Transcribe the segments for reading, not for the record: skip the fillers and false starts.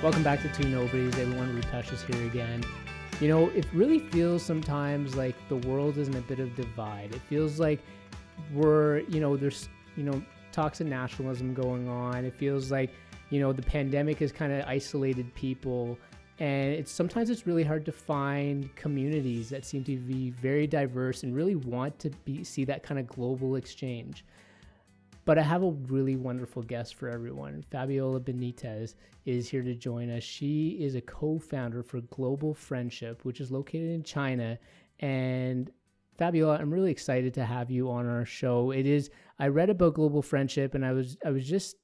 Welcome back to Two Nobodies, everyone. Rupesh is here again. You know, it really feels sometimes like the world is in a bit of divide. It feels like there's toxic nationalism going on. It feels like, the pandemic has kind of isolated people. And sometimes it's really hard to find communities that seem to be very diverse and really want to see that kind of global exchange. But I have a really wonderful guest for everyone. Fabiola Benitez is here to join us. She is a co-founder for Global Friendship, which is located in China. And Fabiola, I'm really excited to have you on our show. I read about Global Friendship and I was just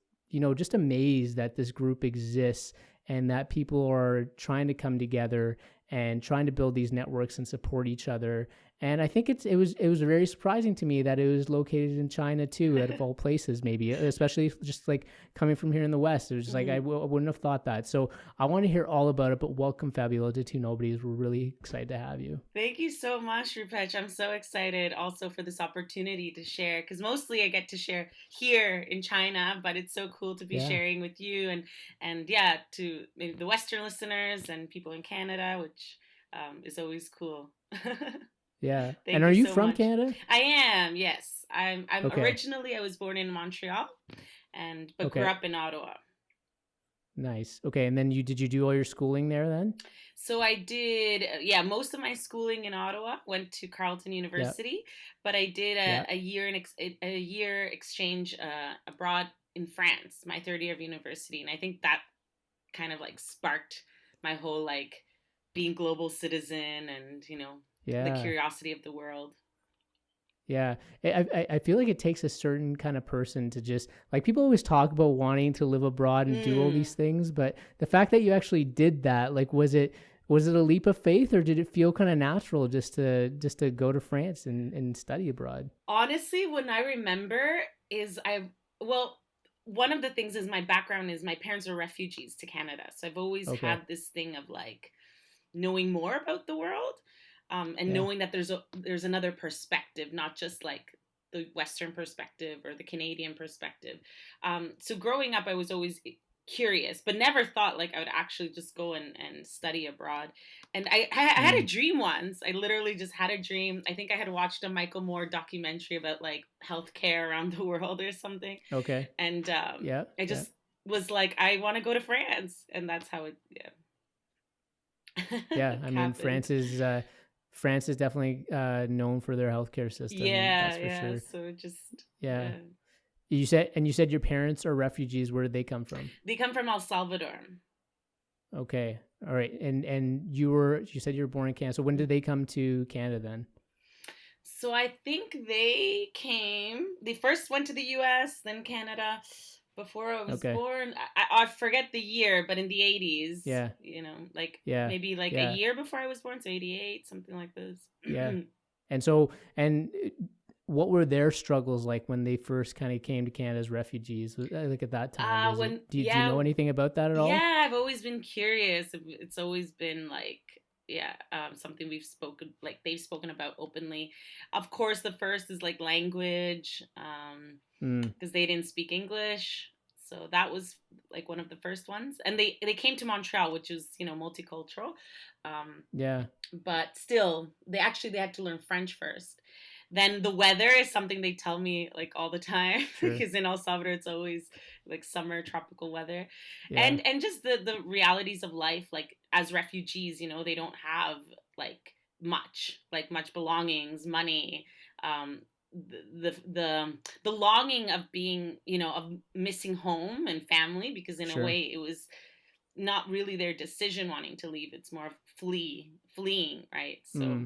amazed that this group exists and that people are trying to come together and trying to build these networks and support each other. And I think it was very surprising to me that it was located in China too, out of all places, maybe, especially just like coming from here in the West. It was just like, I wouldn't have thought that. So I want to hear all about it, but welcome, Fabiola, to Two Nobodies. We're really excited to have you. Thank you so much, Rupesh. I'm so excited also for this opportunity to share, because mostly I get to share here in China, but it's so cool to be sharing with you and to maybe the Western listeners and people in Canada, which is always cool. Yeah. And are you so from much. Canada? I am, yes. I'm Okay. Originally I was born in Montreal but grew up in Ottawa. Nice. Okay. And then did you do all your schooling there then? So I did, most of my schooling in Ottawa. Went to Carleton University, but I did a year exchange abroad in France, my third year of university, and I think that kind of like sparked my whole like being global citizen and the curiosity of the world. Yeah, I feel like it takes a certain kind of person to just, like, people always talk about wanting to live abroad and do all these things, but the fact that you actually did that, like, was it a leap of faith, or did it feel kind of natural just to go to France and study abroad? Honestly, when I remember one of the things is my background is my parents are refugees to Canada, so I've always had this thing of like knowing more about the world. And knowing that there's another perspective, not just like the Western perspective or the Canadian perspective. So growing up, I was always curious, but never thought like I would actually just go and study abroad. And I had a dream once. I literally just had a dream. I think I had watched a Michael Moore documentary about like healthcare around the world or something. Okay. And I just was like, I want to go to France. And that's how it, Yeah, I mean, France is definitely known for their healthcare system. That's for sure. So just You said your parents are refugees. Where did they come from? They come from El Salvador. Okay, all right. And you said you were born in Canada. So when did they come to Canada then? So I think they first went to the U.S., then Canada. Before I was born, I forget the year, but in the 80s, maybe a year before I was born, so 88, something like this. Yeah. And what were their struggles like when they first kind of came to Canada as refugees? Like at that time, do you know anything about that at all? Yeah, I've always been curious. It's always been like, something they've spoken about openly. Of course, the first is like language, because they didn't speak English. So that was like one of the first ones. And they came to Montreal, which is, multicultural. But still, they had to learn French first. Then the weather is something they tell me like all the time, because in El Salvador it's always like summer tropical weather, and just the realities of life. Like as refugees, they don't have like much belongings, money, the longing of being, of missing home and family, because in a way it was not really their decision wanting to leave. It's more of fleeing, right? So.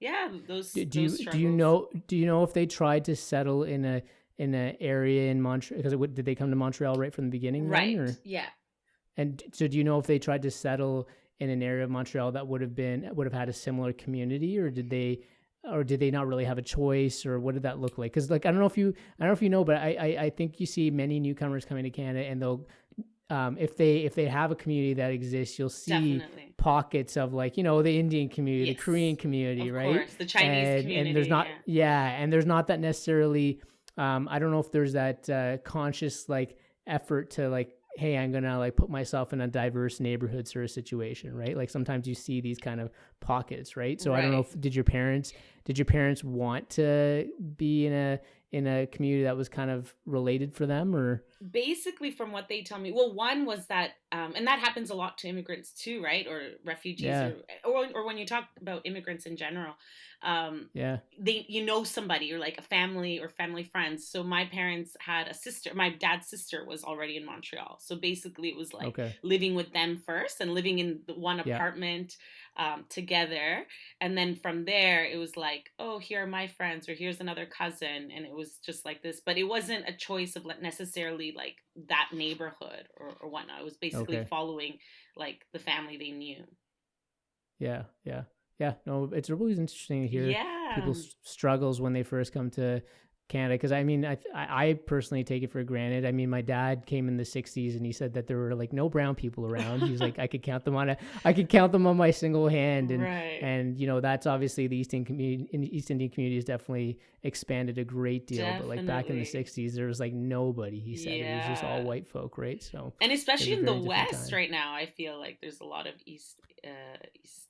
Yeah, those struggles. Do you know if they tried to settle in a area in Montreal? Because did they come to Montreal right from the beginning? Right. Then, yeah. And so, do you know if they tried to settle in an area of Montreal that would have had a similar community, or did they not really have a choice, or what did that look like? Because like I don't know if you know, but I think you see many newcomers coming to Canada, and they'll. If they have a community that exists, you'll see pockets of like, the Indian community, the Korean community, right? Of course, the Chinese community. And there's not, and there's not that necessarily, I don't know if there's that conscious like effort to like hey, I'm gonna like put myself in a diverse neighborhood sort of situation, right? Like sometimes you see these kind of pockets, right? So I don't know Right. if did your parents want to be in a community that was kind of related for them, or Basically, from what they tell me, well, one was that, and that happens a lot to immigrants too, right? Or refugees, yeah, or when you talk about immigrants in general, um, yeah, somebody, or like a family or family friends. So my parents had a sister. My dad's sister was already in Montreal, so basically it was like okay, living with them first and living in the one yeah, apartment together, and then from there it was like, oh, here are my friends, or here's another cousin, and it was just like this. But it wasn't a choice of necessarily like that neighborhood or whatnot. It was basically okay, following like the family they knew. yeah, yeah, yeah. No, it's always interesting to hear Yeah. people's struggles when they first come to Canada, because I mean, I personally take it for granted. I mean, my dad came in the '60s, and he said that there were like no brown people around. He's like, I could count them on my single hand, Right. and that's obviously the East Indian community has definitely expanded a great deal. But like back in the Definitely. '60s, there was like nobody. He said it was just all Yeah. white folk, right? So And it was especially a in the very different West time. right now, I feel like there's a lot of East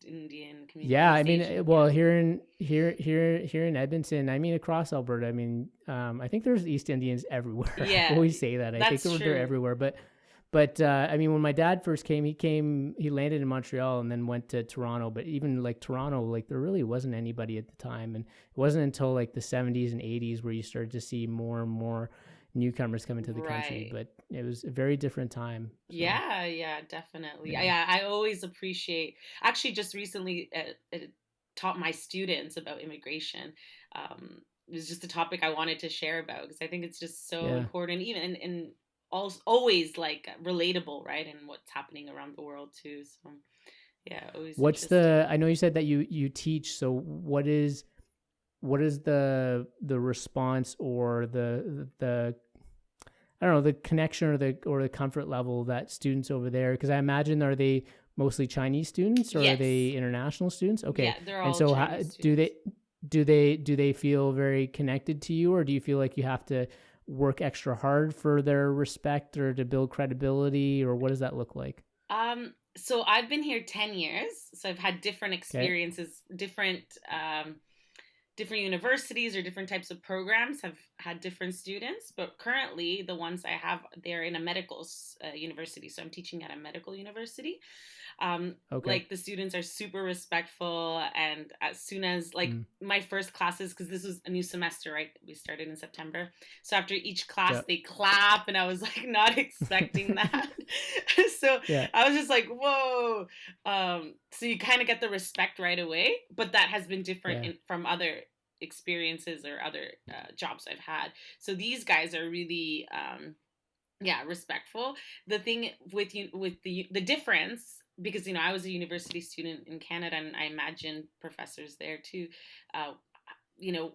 Indian Yeah, I communities, mean, Asian. well, Yeah. here in Edmonton, I mean, across Alberta, I mean, I think there's East Indians everywhere. I Yeah, always say that. I think that's they're true. everywhere. But I mean, when my dad first came, he landed in Montreal and then went to Toronto. But even like Toronto, like there really wasn't anybody at the time, and it wasn't until like the '70s and '80s where you started to see more and more newcomers come into the country. Right. But it was a very different time. So Yeah, yeah, definitely. yeah, Yeah, I always appreciate. Actually, just recently, taught my students about immigration. It was just a topic I wanted to share about because I think it's just so yeah. important, even and always like relatable, right? And what's happening around the world too. So yeah, always What's interesting. the? I know you said that you teach. So what is the response or the I don't know, the connection or the comfort level that students over there, because I imagine, are they mostly Chinese students or are Yes. they international students? Okay. Yeah, they're And all so Chinese do students. they feel very connected to you, or do you feel like you have to work extra hard for their respect or to build credibility, or what does that look like? So I've been here 10 years, so I've had different Okay. experiences, different universities or different types of programs have had different students, but currently the ones I have, they're in a medical university, so I'm teaching at a medical university. Okay. Like the students are super respectful, and as soon as like Mm. my first classes, because this was a new semester, right, we started in September, so after each class Yeah. they clap, and I was like not expecting that. So Yeah. I was just like, whoa. So you kind of get the respect right away, but that has been different Yeah. from other experiences or other jobs I've had. So these guys are really yeah, respectful. The thing with you, with the difference, because I was a university student in Canada, and I imagine professors there too. uh,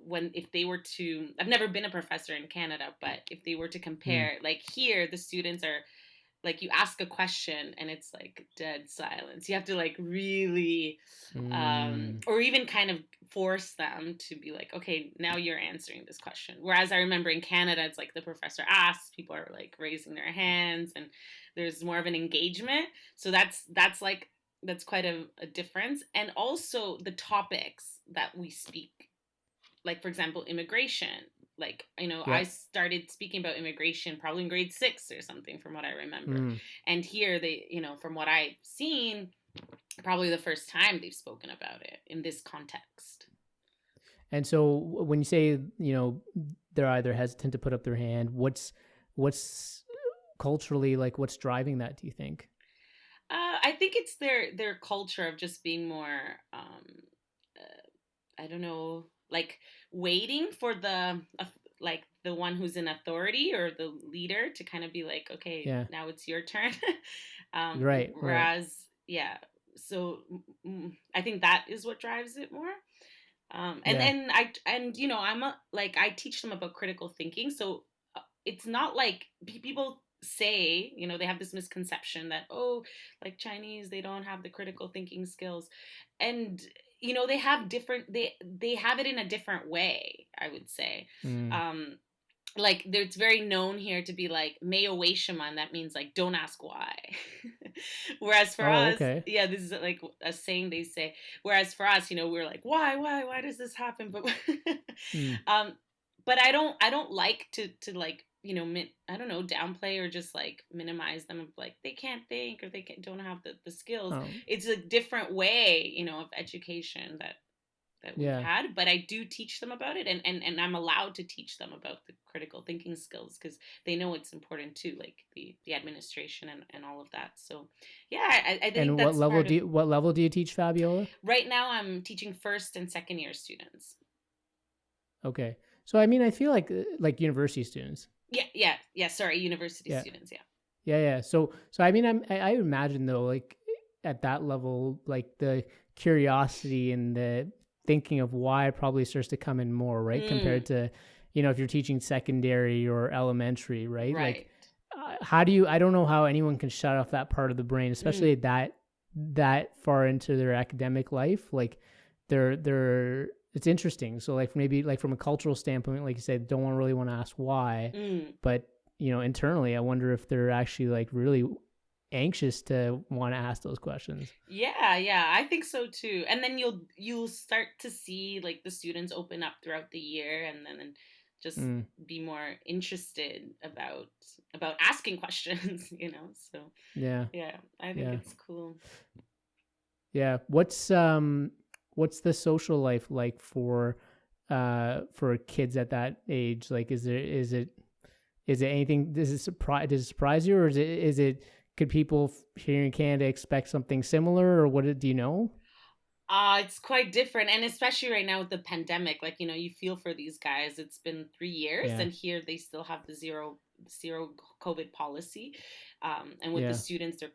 when if they were to, I've never been a professor in Canada, but if they were to Mm. compare, like here the students are like, you ask a question and it's like dead silence. You have to like really Mm. or even kind of force them to be like, okay, now you're answering this question. Whereas I remember in Canada, it's like the professor asks, people are like raising their hands, and there's more of an engagement. So that's quite a difference. And also the topics that we speak, like for example immigration. Like, Yeah. I started speaking about immigration probably in grade 6 or something, from what I remember. Mm. And here they, from what I've seen, probably the first time they've spoken about it in this context. And so when you say, they're either hesitant to put up their hand, what's culturally, like, what's driving that, do you think? I think it's their culture of just being more I don't know, like waiting for like the one who's in authority or the leader to kind of be like, okay, Yeah. now it's your turn. Right. Right. Whereas, yeah, so I think that is what drives it more. And Yeah. then I teach them about critical thinking, so it's not like people say, they have this misconception that, oh, like Chinese, they don't have the critical thinking skills. And they have different, they have it in a different way, I would say. Mm. um like it's very known here to be like Mayo Shaman. That means like don't ask why. Whereas for Oh, us, okay. yeah, this is like a saying they say. Whereas for us, we're like why does this happen? But Mm. um, but I don't like to like I don't know, downplay or just like minimize them of like they can't think or don't have the skills. Oh, It's a different way of education that we've yeah. had, but I do teach them about it, and I'm allowed to teach them about the critical thinking skills because they know it's important too, like the administration and all of that. So yeah, I think And that's part of. what level do you teach, Fabiola? Right now I'm teaching first and second year students. Okay. So I mean, I feel like university students. Yeah, sorry, university Yeah. students. Yeah. Yeah, yeah. So I mean, I imagine though, like at that level, like the curiosity and the thinking of why probably starts to come in more, right? Mm, Compared to, if you're teaching secondary or elementary, right? Like, right. how do you? I don't know how anyone can shut off that part of the brain, especially Mm, that far into their academic life. Like, they're it's interesting. So like maybe like from a cultural standpoint, like you said, don't really want to ask why, mm. but internally, I wonder if they're actually like really anxious to want to ask those questions. Yeah, I think so too. And then you'll start to see like the students open up throughout the year, and then just Mm, be more interested about asking questions. So yeah, yeah, I think yeah, it's cool. yeah. What's the social life like for kids at that age? Like, is it anything? Does it surprise you, or is it could people here in Canada expect something similar, or do you know? It's quite different, and especially right now with the pandemic, like you feel for these guys. It's been 3 years, Yeah, and here they still have the zero COVID policy, and with the yeah, students, they're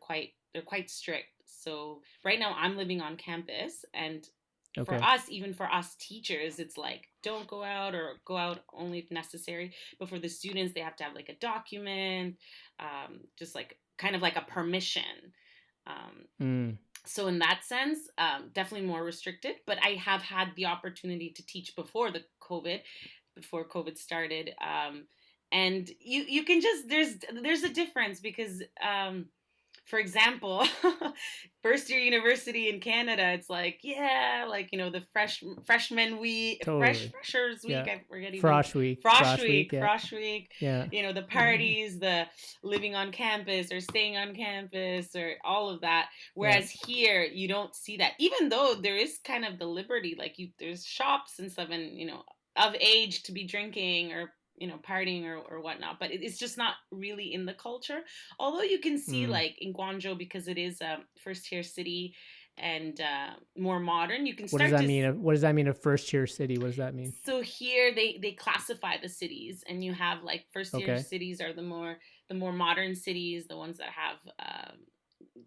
quite strict. So right now, I'm living on campus, and for okay, us, even for us teachers, it's like don't go out or go out only if necessary. But for the students, they have to have like a document, just like kind of like a permission. Um, mm, so in that sense, definitely more restricted. But I have had the opportunity to teach before COVID started, and you can just there's a difference because for example, first year university in Canada, it's like yeah, like the freshman week, totally, freshers week. yeah. I forget even Frosh week, yeah, frosh week. yeah, The yeah, parties, the living on campus or staying on campus, or all of that. yeah. Whereas here, you don't see that. Even though there is kind of the liberty, like there's shops and stuff, and of age to be drinking or partying or whatnot, but it's just not really in the culture. Although you can see Mm. like in Guangzhou, because it is a first tier city and more modern, you can What does start that to. mean? What does that mean? A first tier city? What does that mean? So here they classify the cities, and you have like first tier Okay. cities are the more modern cities, the ones that have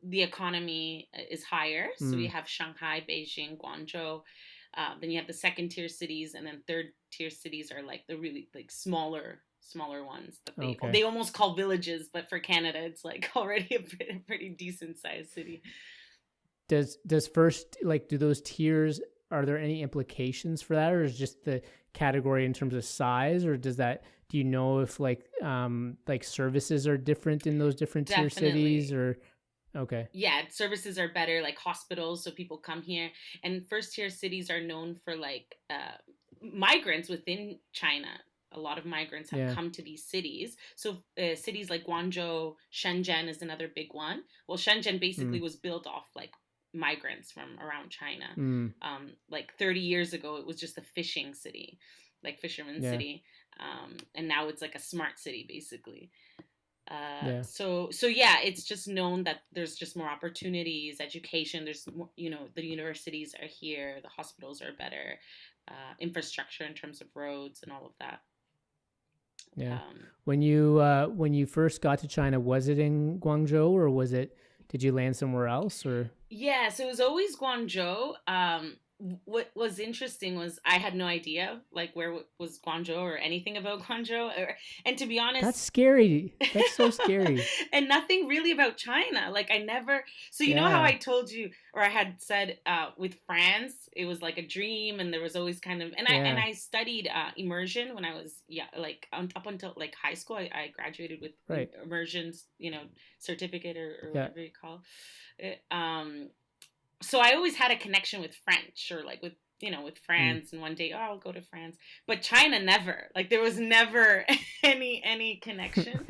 the economy is higher. So you Mm. have Shanghai, Beijing, Guangzhou. Then you have the second tier cities, and then third tier cities are like the really like smaller ones that they Okay. they almost call villages, but for Canada it's like already a pretty decent sized city. Does first like do those tiers? Are there any implications for that, or is just the category in terms of size, or do you know if like services are different in those different tier cities, Definitely. or okay? Yeah, services are better, like hospitals, so people come here. And first tier cities are known for like migrants within China. A lot of migrants have Yeah. come to these cities. So cities like Guangzhou, Shenzhen is another big one. Well, Shenzhen basically Mm. was built off like migrants from around China. Mm. Like 30 years ago, it was just a fishing city, like fisherman Yeah. city. And now it's like a smart city basically. Yeah. So yeah, it's just known that there's just more opportunities, education. There's more, the universities are here, the hospitals are better, infrastructure in terms of roads and all of that. Yeah. Um, When you first got to China, was it in Guangzhou, or did you land somewhere else, or yeah, so it was always Guangzhou. what was interesting was I had no idea like where was Guangzhou or anything about Guangzhou, and to be That's honest, scary. That's so scary. and nothing really about China. Like I never. So you know how Yeah. I told you, or I had said with France, it was like a dream, and there was always kind of, and Yeah. I studied immersion when I was like up until like high school. I graduated with Right. immersion, certificate or Yeah. whatever you call it. So I always had a connection with French or like with Mm. France, and one day, oh, I'll go to France. But China never. Like there was never any connection.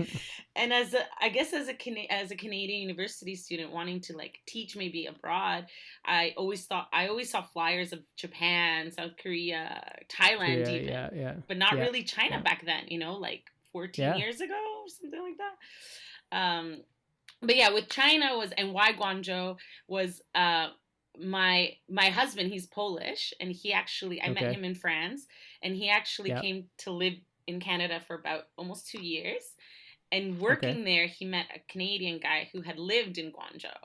And I guess as a Canadian university student wanting to like teach maybe abroad, I always saw flyers of Japan, South Korea, Thailand Korea. even, Yeah. Yeah. but not Yeah. really China Yeah. back then, like 14 Yeah. years ago or something like that. But yeah, with China was, and why Guangzhou was, my husband, he's Polish, and he actually, I met Okay. him in France, and he actually Yeah. came to live in Canada for about almost 2 years. And Okay. working there, he met a Canadian guy who had lived in Guangzhou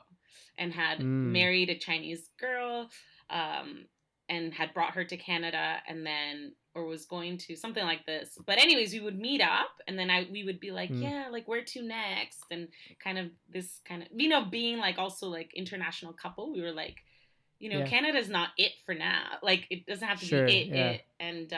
and had Mm. married a Chinese girl, um, and had brought her to Canada, and then, or was going to, something like this. But anyways, we would meet up, and then we would be like, Mm. yeah, like where to next, and kind of this kind of, being like also like international couple. We were like, Yeah. Canada's not it for now. Like it doesn't have to be Sure. Yeah. it, and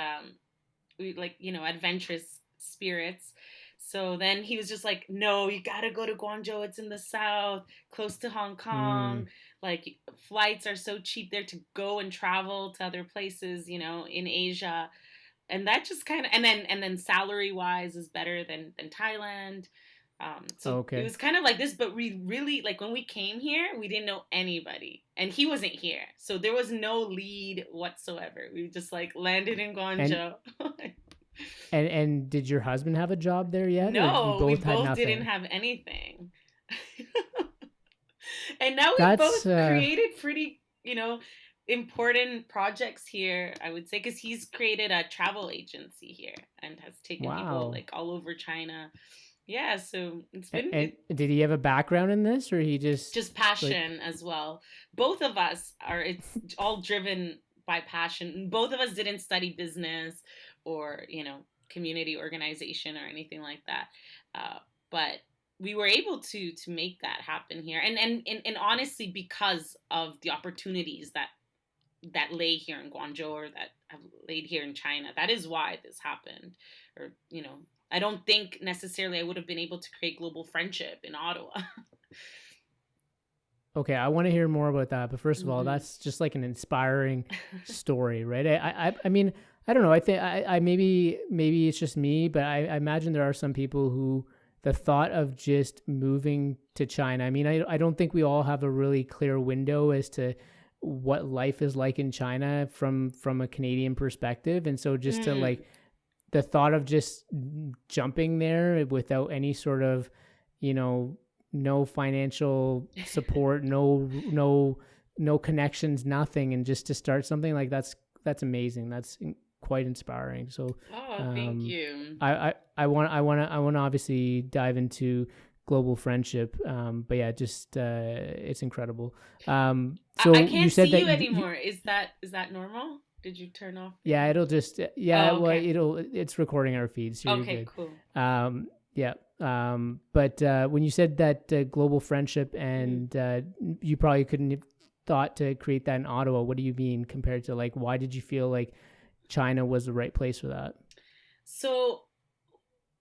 we like adventurous spirits. So then he was just like, no, you gotta go to Guangzhou. It's in the south, close to Hong Kong. Mm. Like flights are so cheap there to go and travel to other places, in Asia. And that just kind of, and then salary wise is better than Thailand. So it Okay. was kind of like this, but we really, like when we came here, we didn't know anybody, and he wasn't here, so there was no lead whatsoever. We just like landed in And Guangzhou. and did your husband have a job there yet, or you No, we both had both didn't nothing? have anything. And now we've That's both created pretty, important projects here, I would say, because he's created a travel agency here and has taken people wow. like all over China. Yeah, so And did he have a background in this, or he just like passion as well. Both of us are, it's all driven by passion. Both of us didn't study business or, community organization or anything like that. But we were able to make that happen here. And honestly, because of the opportunities that lay here in Guangzhou or that have laid here in China. That is why this happened. Or, I don't think necessarily I would have been able to create global friendship in Ottawa. okay? I want to hear more about that, but first of all, Hmm. that's just like an inspiring story, right? I mean, I don't know. I think I maybe it's just me, but I imagine there are some people who the thought of just moving to China. I mean, I don't think we all have a really clear window as to what life is like in China from a Canadian perspective, and so just to Mm. like the thought of just jumping there without any sort of, you know, no financial support, no connections, nothing, and just to start something like that's amazing. That's quite inspiring. So, Oh, thank um, you. I want to obviously dive into global friendship. But yeah, just it's incredible. I So you can't said see that you anymore. Is that normal? Did you turn off yeah, your? it'll just yeah, Oh, well, okay. it's recording our feed, so you're Okay, good. cool. Yeah. But when you said that global friendship Hmm. and you probably couldn't have thought to create that in Ottawa, what do you mean compared to like why did you feel like China was the right place for that? So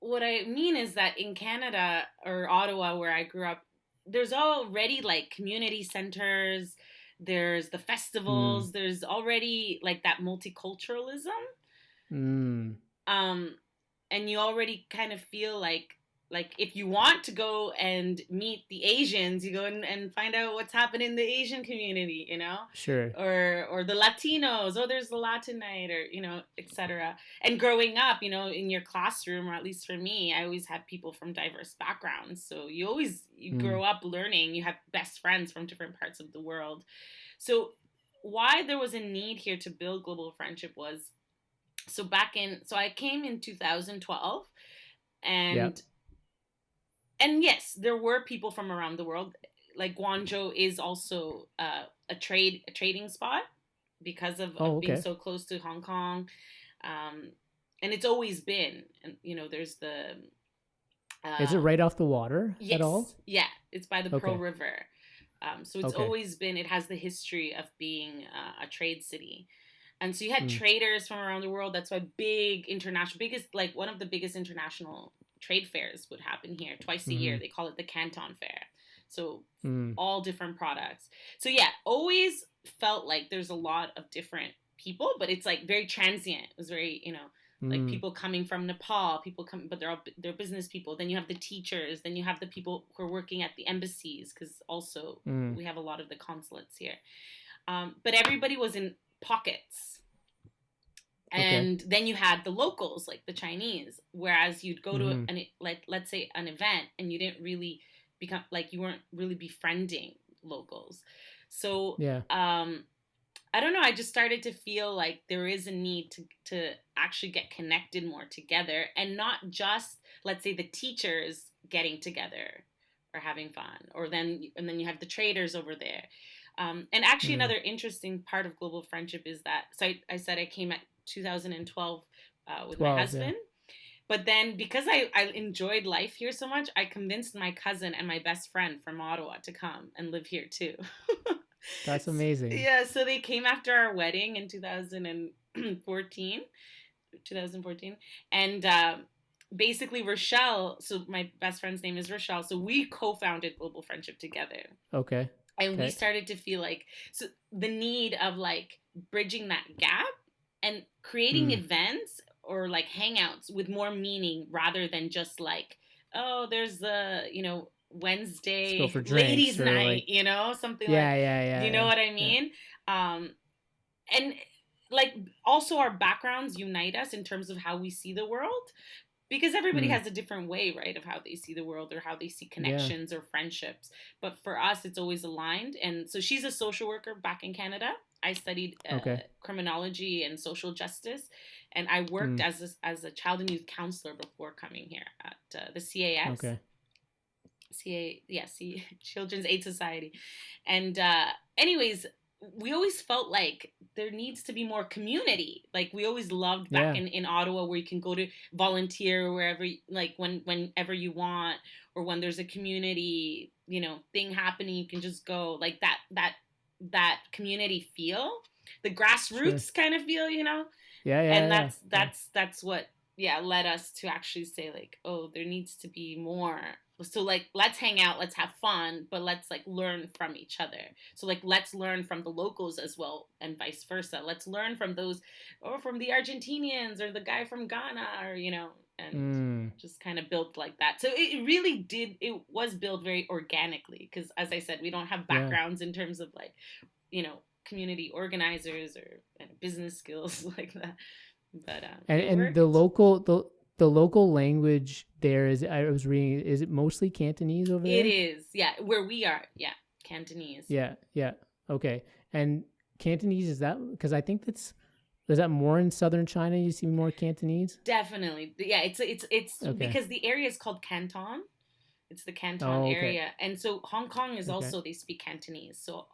what I mean is that in Canada or Ottawa, where I grew up, there's already like community centers, there's the Mm. festivals, there's already like that multiculturalism. Mm. Um, and you already kind of feel like if you want to go and meet the Asians, you go and find out what's happening in the Asian community, Sure. or the Latinos, or there's the Latin night, or etc. And growing up, in your classroom, or at least for me, I always had people from diverse backgrounds. So you Mm. grow up learning, you have best friends from different parts of the world. So why there was a need here to build global friendship was, so I came in 2012, Yeah. and yes, there were people from around the world. Like Guangzhou is also a trading spot. because Oh, of being okay. so close to Hong Kong. And it's always been, and there's the Is it uh, right off the water at all? yes, yeah, it's by the Pearl Okay. River. So it's Okay. always been, it has the history of being a trade city. And so you had Mm. traders from around the world. That's why biggest, like one of the biggest international trade fairs would happen here twice a year. Mm-hmm. They call it the Canton Fair. So Mm. all different products. So yeah, always felt like there's a lot of different people, but it's like very transient. It was very, like Mm. people coming from Nepal, people come, but they're business people. Then you have the teachers. Then you have the people who are working at the embassies, because also Mm. we have a lot of the consulates here. But everybody was in pockets. Okay. And then you had the locals, like the Chinese, whereas you'd go to Mm-hmm. like, let's say an event, and you didn't really become, like, you weren't really befriending locals. So Yeah. I don't know, I just started to feel like there is a need to actually get connected more together, and not just, let's say, the teachers getting together or having fun, and then you have the traders over there. And actually, Mm. another interesting part of global friendship is that, so I said I came at 2012 with my 12. Yeah. husband. But then, because I enjoyed life here so much, I convinced my cousin and my best friend from Ottawa to come and live here too. That's amazing. Yeah, so they came after our wedding in 2014, 2014. And basically, Rochelle, so my best friend's name is Rochelle, so we co-founded Global Friendship together. Okay. And we Okay. started to feel like, so the need of like bridging that gap and creating Mm. events or like hangouts with more meaning, rather than just like, oh, there's the, Let's go Wednesday for ladies drinks or night, like. something like, Yeah. Yeah. you Yeah. know Yeah. what I Yeah. mean? And like, also our backgrounds unite us in terms of how we see the world, because everybody Mm. has a different way, right, of how they see the world or how they see Yeah. connections or friendships. But for us, it's always aligned. And so she's a social worker back in Canada. I studied Okay. criminology and social justice, and I worked Mm. as a child and youth counselor before coming here at the CAS. Okay. Yeah, Children's Aid Society. And anyways, we always felt like there needs to be more community. Like, we always loved back Yeah. in Ottawa, where you can go to volunteer wherever, like whenever you want, or when there's a community, thing happening, you can just go, like that community feel, the Sure. grassroots kind of feel. Yeah. Yeah. And Yeah. Yeah. that's what, yeah, led us to actually say, like, oh, there needs to be more. So, like, let's hang out, let's have fun, but let's like learn from each other. So, like, let's learn from the locals as well, and vice versa. Let's learn from those, or from the Argentinians, or the guy from Ghana, or and Mm. just kind of built like that. So it was built very organically, because, as I said, we don't have Yeah. backgrounds in terms of like, community organizers or business skills like that. But it And worked. the local language there is, I was reading, is it mostly Cantonese over It there? is, yeah, where we are, yeah, Cantonese. Yeah. Yeah. Okay. And Cantonese, is that because I think is that more in southern China? You see more Cantonese? Definitely, yeah. It's Okay. because the area is called Canton. It's the Canton Oh, okay. area, and so Hong Kong is Okay. also, they speak Cantonese. So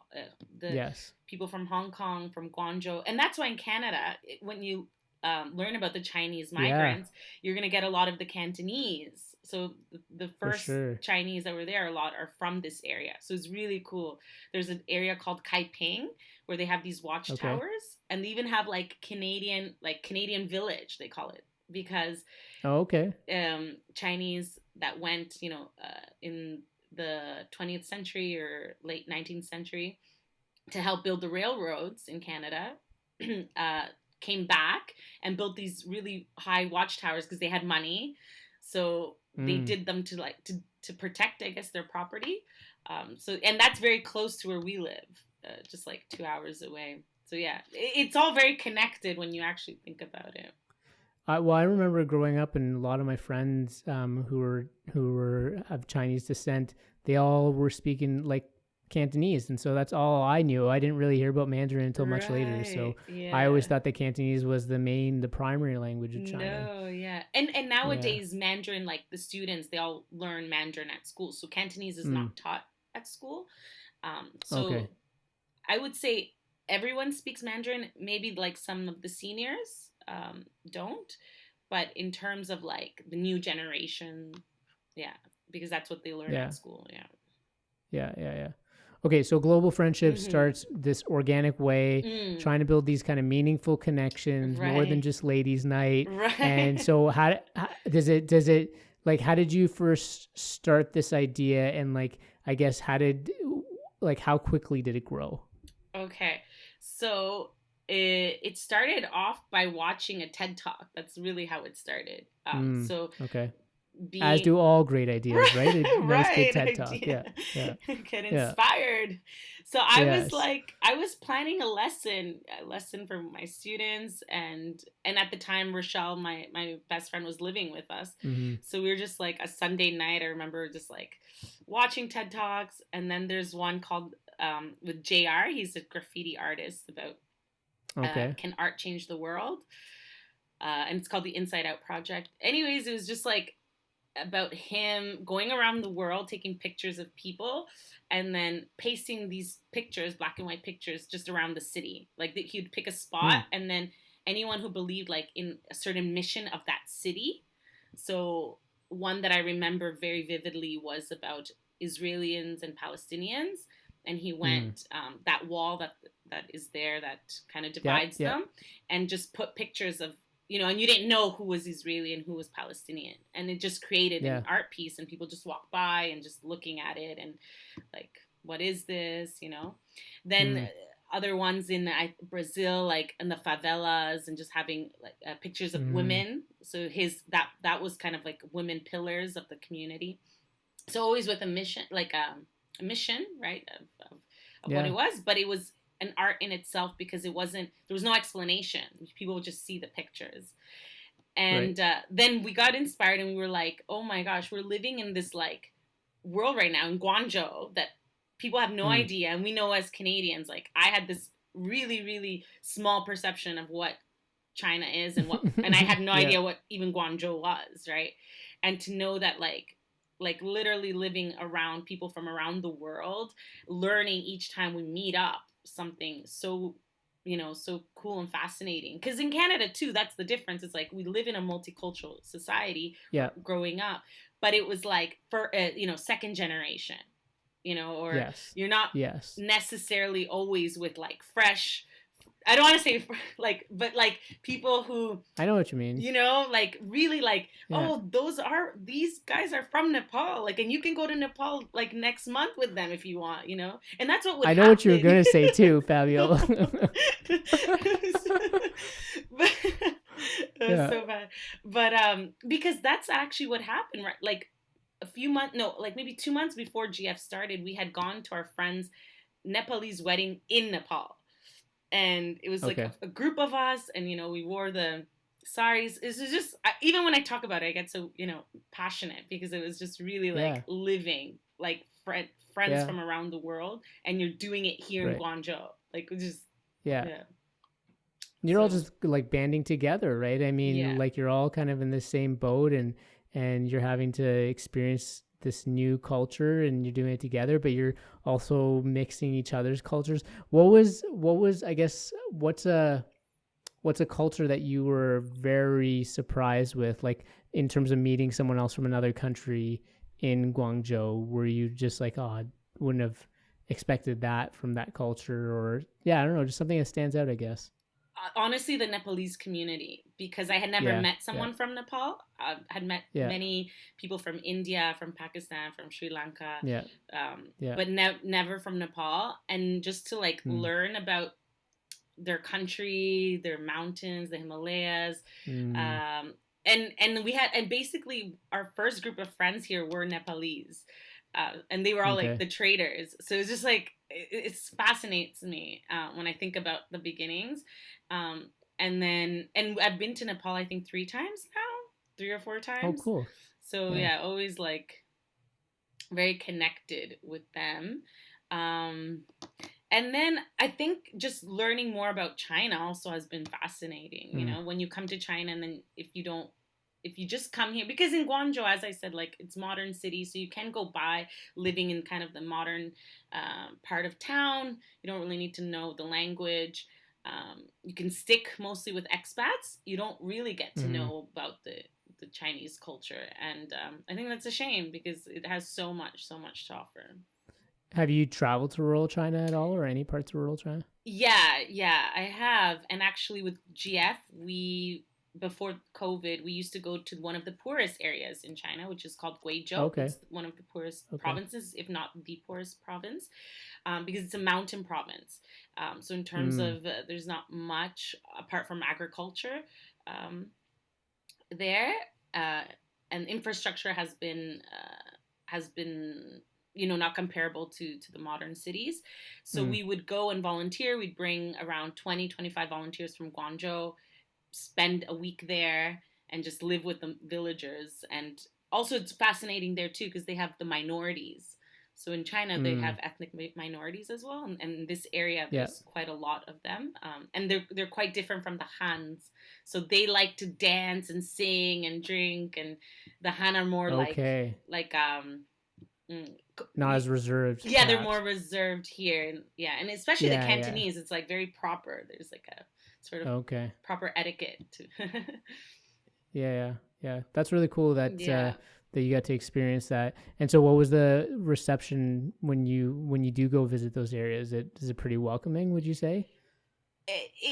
the Yes. people from Hong Kong, from Guangzhou, and that's why in Canada, when you learn about the Chinese Yeah, migrants, you're gonna get a lot of the Cantonese. So the for first sure. Chinese that were there, a lot are from this area. So it's really cool. There's an area called Kaiping where they have these Okay. watchtowers, and they even have like Canadian village, they call it, because Oh, okay. Chinese that went, in the 20th century or late 19th century to help build the railroads in Canada, uh, came back and built these really high watchtowers because they had money. So they Mm. did them to like to protect, I guess, their property. And that's very close to where we live, just like 2 hours away. So yeah, it's all very connected when you actually think about it. I remember growing up, and a lot of my friends who were of Chinese descent, they all were speaking like Cantonese, and so that's all I knew. I didn't really hear about Mandarin until much later. So Right. I always Yeah. thought that Cantonese was the primary language of China. No, yeah. And Yeah. nowadays, Mandarin, like the students, they all learn Mandarin at school. So Cantonese is Mm. not taught at school. So Okay. I would say everyone speaks Mandarin. Maybe like some of the seniors don't, but in terms of like the new generation, yeah, because that's what they learn Yeah. at school. Yeah. Yeah. Okay, so global friendship starts this organic way, trying to build these kind of meaningful connections, more than Right. just ladies' night. Right. And so, how does it like? How did you first start this idea? And like, I guess, how quickly did it grow? Okay. So it started off by watching a TED Talk. That's really how it started. So Okay. As being do all great ideas, right? A nice, good right TED Talk. idea, Yeah. get Yeah. inspired. So I was Yes. like, I was planning a lesson for my students, and at the time Rochelle, my best friend, was living with us. Mm-hmm. So we were just like a Sunday night. I remember just like watching TED Talks, and then there's one called with JR. He's a graffiti artist about Okay. can art change the world, and it's called the Inside Out Project. Anyways, it was just like about him going around the world taking pictures of people and then pasting these pictures, black and white pictures, just around the city. Like he'd pick a spot, and then anyone who believed like in a certain mission of that city. So one that I remember very vividly was about Israelis and Palestinians, and he went that wall that is there that kind of divides them, and just put pictures of, and you didn't know who was Israeli and who was Palestinian. And it just created an art piece, and people just walk by and just looking at it and like, what is this, Then other ones in Brazil, like in the favelas, and just having like pictures of women. So that was kind of like women pillars of the community. So always with a mission, like a mission, right, of what it was, but it was an art in itself because there was no explanation. People would just see the pictures. And then we got inspired, and we were like, oh my gosh, we're living in this like world right now in Guangzhou that people have no idea. And we know as Canadians, like I had this really, really small perception of what China is and and I had no idea what even Guangzhou was, right? And to know that like literally living around people from around the world, learning each time we meet up something so so cool and fascinating. Because in Canada too, that's the difference. It's like we live in a multicultural society growing up, but it was like for second generation, or you're not necessarily always with like fresh, I don't want to say like, but like people who, I know what you mean. Like really like, oh, these guys are from Nepal. Like, and you can go to Nepal like next month with them if you want, and that's what would happen. I know what you were going to say too, Fabiola. It was so bad. But because that's actually what happened, right? Like maybe 2 months before GF started, we had gone to our friend's Nepalese wedding in Nepal. And it was like a group of us, and we wore the saris. It was just, even when I talk about it, I get so passionate, because it was just really like living like friends from around the world, and you're doing it here in Guangzhou, like just you're all just like banding together, right? I mean, like you're all kind of in the same boat, and you're having to experience this new culture, and you're doing it together, but you're also mixing each other's cultures. What was I guess, what's a culture that you were very surprised with, like in terms of meeting someone else from another country in Guangzhou? Were you just like, oh, I wouldn't have expected that from that culture? Or I don't know, just something that stands out, I guess. Honestly, the Nepalese community, because I had never met someone from Nepal. I had met many people from India, from Pakistan, from Sri Lanka, but never from Nepal. And just to like learn about their country, their mountains, the Himalayas, and basically our first group of friends here were Nepalese, and they were all like the traders. So it's just like it fascinates me when I think about the beginnings. And I've been to Nepal, I think 3 or 4 times. Oh, cool. So always like very connected with them. And then I think just learning more about China also has been fascinating. When you come to China, and then if you don't if you just come here, because in Guangzhou, as I said, like it's modern city, so you can go by living in kind of the modern part of town. You don't really need to know the language. You can stick mostly with expats. You don't really get to Mm-hmm. know about the Chinese culture, and I think that's a shame because it has so much to offer. Have you traveled to rural China at all, or any parts of rural China? Yeah, I have. And actually, with GF, we before COVID, we used to go to one of the poorest areas in China, which is called Guizhou. Okay. It's one of the poorest Okay. provinces, if not the poorest province, because it's a mountain province. So in terms Mm. of there's not much apart from agriculture there, uh, and infrastructure has been not comparable to the modern cities. So Mm. we would go and volunteer. We'd bring around 20-25 volunteers from Guangzhou, spend a week there, and just live with the villagers. And also it's fascinating there too because they have the minorities. So in China they have Mm. ethnic minorities as well, and in this area Yeah. there's quite a lot of them, and they're quite different from the Hans. So they like to dance and sing and drink, and the Han are more Okay. like mm, Not as reserved, yeah, they're more perhaps. reserved here, and yeah, and especially the Yeah. Yeah. Cantonese, it's like very proper. There's like a sort of Okay. proper etiquette to Yeah. Yeah. Yeah. That's really cool that yeah. that you got to experience that. And so, what was the reception when you do go visit those areas? Is it pretty welcoming? Would you say?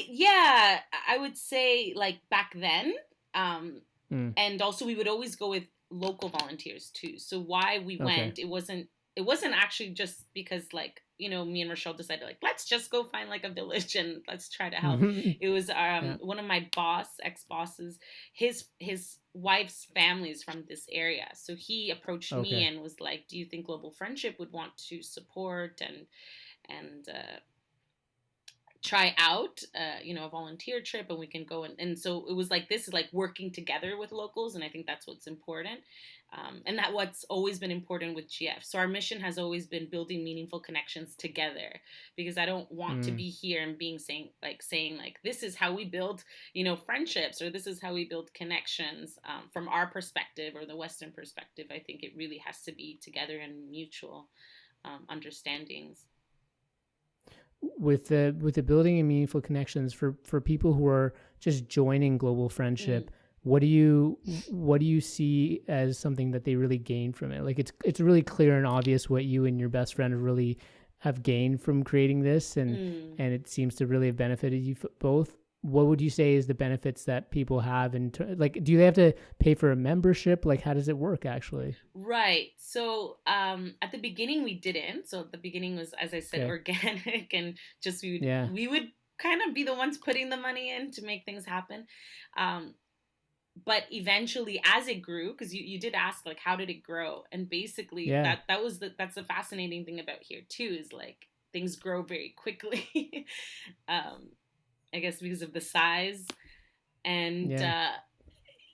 Yeah, I would say like back then, um, Mm. and also we would always go with local volunteers too. So why we Okay. went, it wasn't actually just because like me and Rochelle decided like let's just go find like a village and let's try to help. It was Yeah. one of my ex bosses, his wife's family is from this area, so he approached me Okay. and was like, do you think Global Friendship would want to support and try out a volunteer trip, and we can go, and so it was like this is like working together with locals, and I think that's what's important, and that what's always been important with GF. So our mission has always been building meaningful connections together, because I don't want to Mm. be here and saying like this is how we build friendships, or this is how we build connections, from our perspective or the Western perspective. I think it really has to be together and mutual understandings. With the building and meaningful connections for people who are just joining global Mm. friendship, what do you see as something that they really gain from it? Like it's really clear and obvious what you and your best friend really have gained from creating this, Mm. and it seems to really have benefited you both. What would you say is the benefits that people have, and like, do they have to pay for a membership? Like, how does it work actually? Right. So at the beginning we didn't. So the beginning was, as I said, Okay. organic, and just Yeah. we would kind of be the ones putting the money in to make things happen. Um, but eventually, as it grew, because you did ask like how did it grow, and basically Yeah. that's the fascinating thing about here too, is like things grow very quickly. um, I guess because of the size, and Yeah.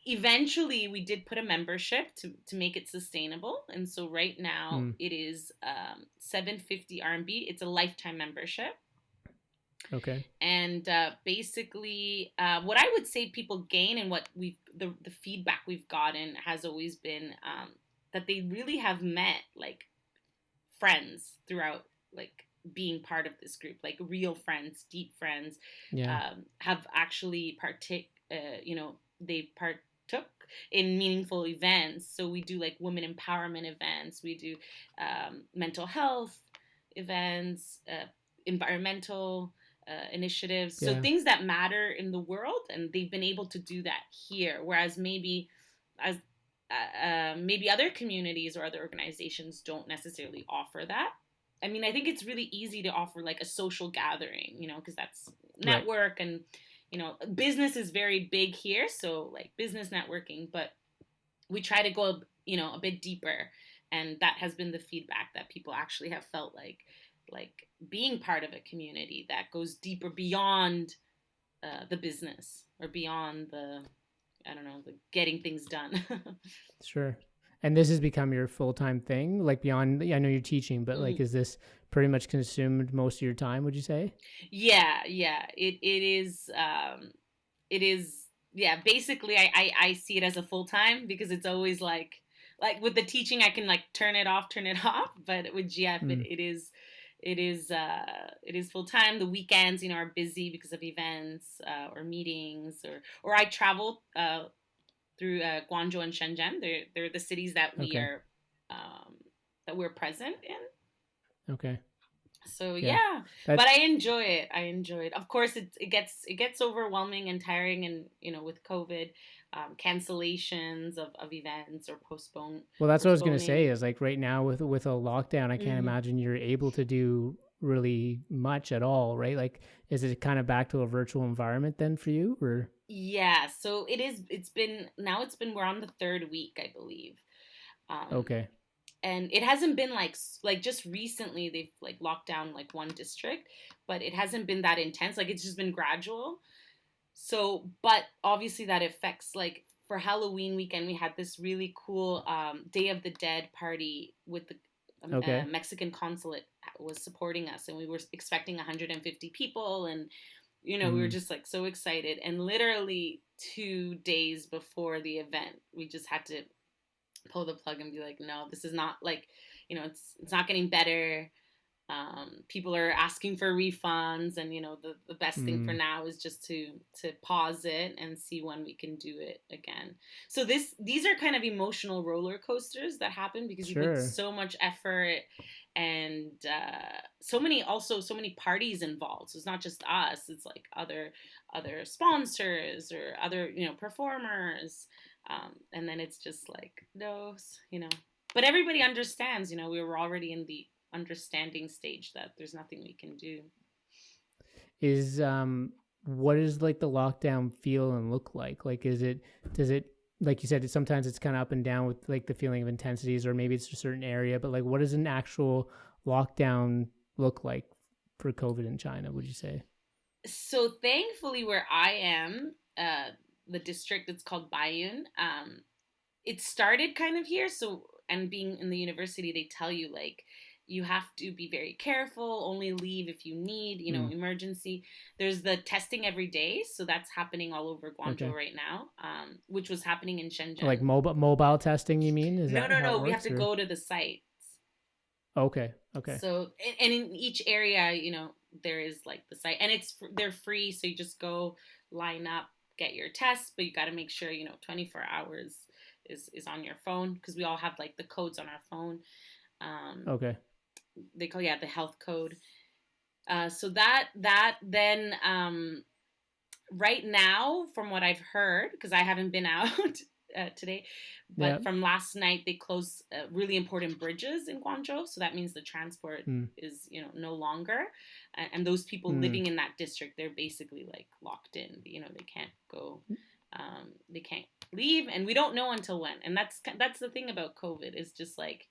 eventually we did put a membership to make it sustainable, and so right now Mm. it is 750 RMB. It's a lifetime membership, Okay. and basically what I would say people gain, and what the feedback we've gotten has always been that they really have met like friends throughout, like being part of this group, like real friends, deep friends, Yeah. have actually they partook in meaningful events. So we do like women empowerment events, we do mental health events, environmental initiatives, so Yeah. things that matter in the world, and they've been able to do that here, whereas as maybe other communities or other organizations don't necessarily offer that. I mean, I think it's really easy to offer like a social gathering, because that's Right. network, and business is very big here, so like business networking, but we try to go a bit deeper, and that has been the feedback that people actually have felt like being part of a community that goes deeper beyond the business, or beyond the, I don't know, the getting things done. Sure. And this has become your full-time thing, like beyond, I know you're teaching, but like, Mm. is this pretty much consumed most of your time, would you say? Yeah, it is, it is yeah, basically I see it as a full time, because it's always like with the teaching I can like turn it off, but with GF Mm. it is full time. The weekends, are busy because of events, or meetings, or I travel through Guangzhou and Shenzhen. They're the cities that Okay. um, we're present in. Okay. So Yeah. yeah, but That I enjoy it. Of course, it gets overwhelming and tiring, and with COVID, cancellations of events, or Well, that's what I was gonna say. postponing. Is like right now with a lockdown, I can't Hmm. imagine you're able to do really much at all, right? Like, is it kind of back to a virtual environment then for you, or Yeah, so it is. It's been we're on the third week, I believe. Um, okay, and it hasn't been like just recently they've like locked down like one district, but it hasn't been that intense. Like, it's just been gradual. So, but obviously that affects, like, for Halloween weekend we had this really cool Day of the Dead party with the okay, Mexican consulate was supporting us, and we were expecting 150 people, and we were mm, just like so excited, and literally 2 days before the event we just had to pull the plug and be like, no, this is not like, it's not getting better. People are asking for refunds, and the best thing for mm, now is just to pause it and see when we can do it again. So these are kind of emotional roller coasters that happen, because you put sure, so much effort, and so many parties involved. So it's not just us, it's like other sponsors, or other performers, and then it's just like those, but everybody understands. We were already in the understanding stage that there's nothing we can do. is what does like the lockdown feel and look like? Like, does it, like you said, sometimes it's kind of up and down with like the feeling of intensities, or maybe it's a certain area, but like, what does an actual lockdown look like for COVID in China? Would you say? So thankfully, where I am, the district, it's called Bayun. It started kind of here. So, and being in the university, they tell you like you have to be very careful. Only leave if you need, Mm, emergency. There's the testing every day, so that's happening all over Guangzhou okay. right now, which was happening in Like Shenzhen. mobile testing, you mean? Is No, that no, how it no. We have works, to or? go to the sites. Okay, okay, So, and in each area, there is like the site, and they're free. So you just go, line up, get your test, but you got to make sure 24 hours is on your phone, because we all have like the codes on our phone. Um, okay. they call, yeah, the health code. So that then, right now, from what I've heard, because I haven't been out today, Yeah. but from last night, they closed really important bridges in Guangzhou. So that means the transport Mm, is, no longer. And those people mm, living in that district, they're basically like locked in. They can't go, they can't leave, and we don't know until when. And that's the thing about COVID, is just like,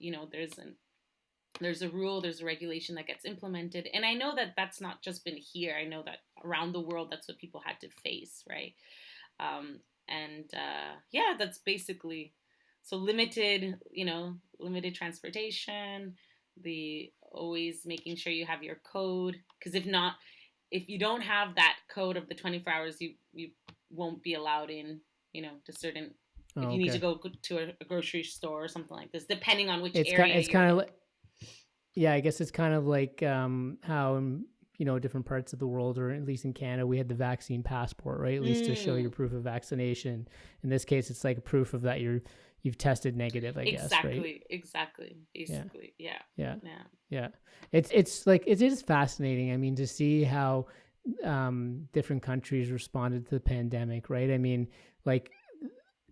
there's a rule, there's a regulation that gets implemented, and I know that that's not just been here. I know that around the world, that's what people had to face, right? And yeah, that's basically, so limited transportation, the always making sure you have your code, because if you don't have that code of the 24 hours, you won't be allowed in, to certain, if oh, you need to okay. go to a grocery store or something like this, depending on which It's kind area it's you're kind in. of yeah, I guess it's kind of like how in different parts of the world, or at least in Canada, we had the vaccine passport, right? At least to show your Mm, proof of vaccination. In this case, it's like a proof of that you've tested negative, I guess, right? exactly, Yeah, basically, yeah, yeah, yeah. yeah. It's like it is fascinating. I mean, to see how different countries responded to the pandemic, right? I mean, like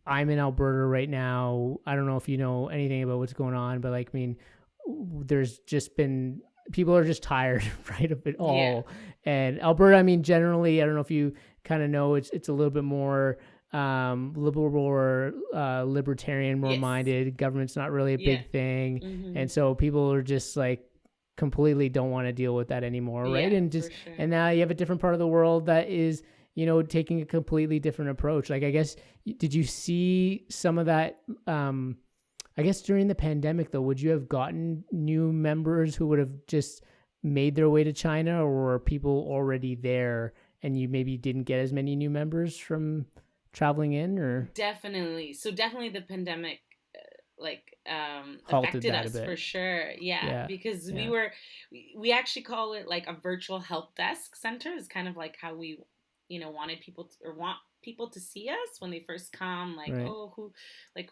I'm in Alberta right now. I don't know if you know anything about what's going on, but like, I mean, there's just been people are just tired, right, of it Yeah. all. And Alberta, I mean, generally, I don't know if you kind of know, it's a little bit more liberal or libertarian, more Yes. minded. Government's not really a Yeah. big thing, Mm-hmm. and so people are just like completely don't want to deal with that anymore, right? Yeah, And for just sure. and now you have a different part of the world that is taking a completely different approach. Like, I guess, did you see some of that? I guess during the pandemic, though, would you have gotten new members who would have just made their way to China, or were people already there and you maybe didn't get as many new members from traveling in, or Definitely. So definitely the pandemic halted affected that a us for bit? sure. Yeah, Yeah, because yeah, we actually call it like a virtual help desk center. Is kind of like how we, wanted people to, or want people to see us when they first come, like, right, oh, like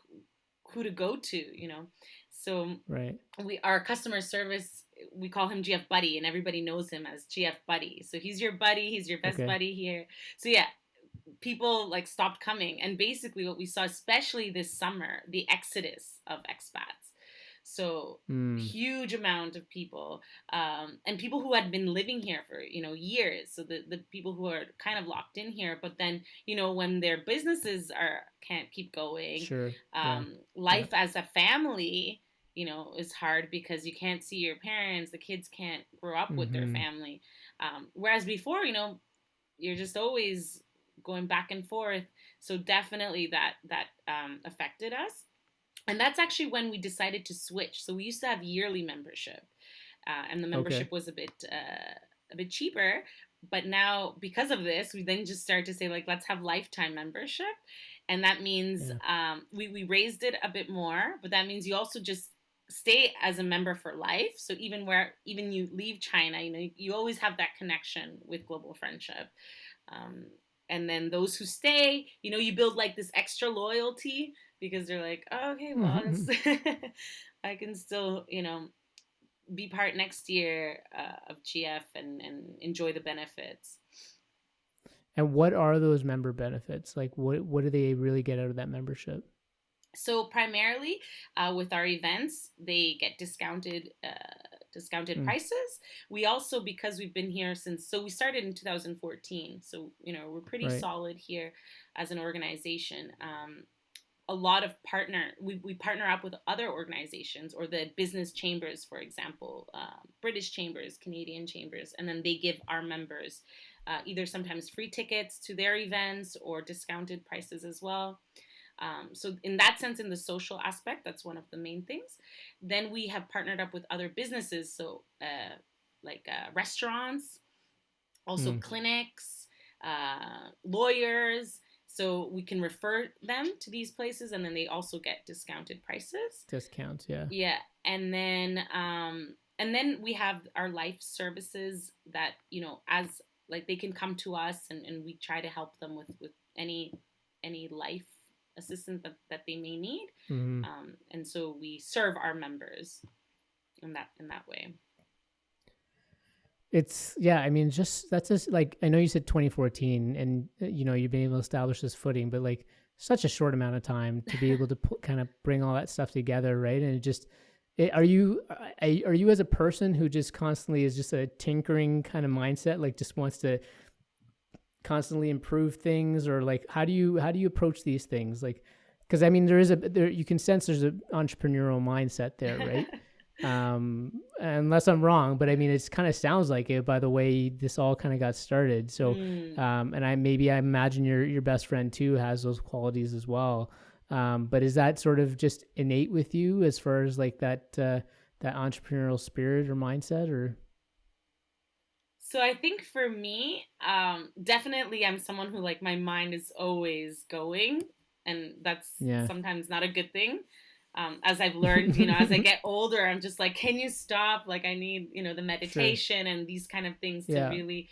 who to go to, So right. our customer service, we call him GF Buddy, and everybody knows him as GF Buddy. So he's your buddy, he's your best Okay. buddy here. So yeah, people like stopped coming, and basically what we saw, especially this summer, the exodus of expats. So Mm, huge amount of people, and people who had been living here for years. So the people who are kind of locked in here, but then when their businesses are can't keep going, sure. Yeah, yeah. life as a family is hard because you can't see your parents, the kids can't grow up with their Mm-hmm. family, whereas before you're just always going back and forth. So definitely that affected us, and that's actually when we decided to switch. So we used to have yearly membership, and the Okay. membership was a bit cheaper. But now, because of this, we then just started to say, like, let's have lifetime membership, and that means Yeah. we raised it a bit more. But that means you also just stay as a member for life. So even you leave China, you always have that connection with global friendship. Um, and then those who stay, you build like this extra loyalty because they're like, oh, okay, well, I can still, be part next year of GF and enjoy the benefits. And what are those member benefits? Like, what do they really get out of that membership? So primarily, with our events, they get discounted Mm, prices. We also, because we've been here since, so we started in 2014. So we're pretty right. solid here as an organization. A lot of we partner up with other organizations or the business chambers, for example, British chambers, Canadian chambers, and then they give our members either sometimes free tickets to their events or discounted prices as well. So in that sense, in the social aspect, that's one of the main things. Then we have partnered up with other businesses, so like restaurants, also Mm, clinics, lawyers. So we can refer them to these places, and then they also get discounted prices. discounts. Yeah. Yeah, and then we have our life services that as like they can come to us, and we try to help them with any life assistance that they may need, Mm-hmm. and so we serve our members in that way. It's yeah. I mean, just that's just like I know you said 2014, and you've been able to establish this footing, but like such a short amount of time to be able to kind of bring all that stuff together, right? And it just are you as a person who just constantly is just a tinkering kind of mindset, like just wants to constantly improve things, or like how do you approach these things, like because I mean there you can sense there's an entrepreneurial mindset there, right? Unless I'm wrong, but I mean it's kind of sounds like it by the way this all kind of got started. So Mm. and I imagine your best friend too has those qualities as well. But is that sort of just innate with you as far as like that entrepreneurial spirit or mindset, or So I think for me, definitely I'm someone who like my mind is always going, and that's yeah. sometimes not a good thing. As I've learned, as I get older, I'm just like, can you stop? Like I need, the Sure. meditation and these kind of things to Yeah. really,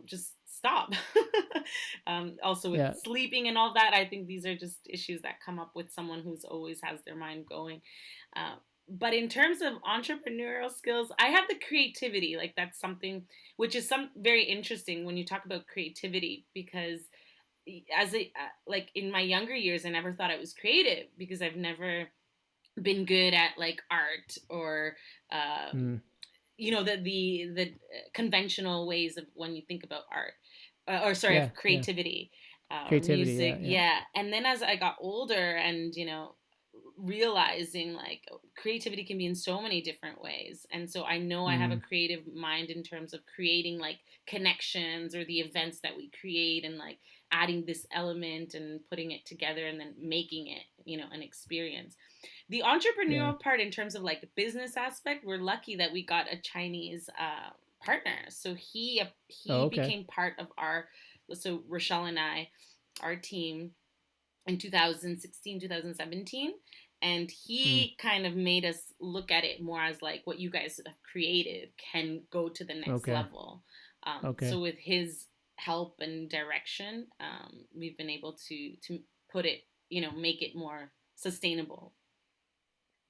just stop. Also with Yeah. sleeping and all that, I think these are just issues that come up with someone who's always has their mind going. Uh, but in terms of entrepreneurial skills, I have the creativity. Like that's something which is some very interesting when you talk about creativity, because as a like in my younger years, I never thought I was creative because I've never been good at like art or Mm, the conventional ways of when you think about art, or sorry, yeah. of Yeah. creativity, or Creativity. music. Yeah. Yeah. Yeah, and then as I got older and realizing like creativity can be in so many different ways, and so I know I have a Mm, creative mind in terms of creating like connections or the events that we create, and like adding this element and putting it together and then making it an experience. The yeah. entrepreneurial part in terms of like the business aspect, we're lucky that we got a Chinese partner, so he Oh, okay. became part of our, so Rochelle and I, our team in 2016, 2017. And he kind of made us look at it more as like what you guys have created can go to the next Okay. level. Okay. So with his help and direction, we've been able to put it, make it more sustainable.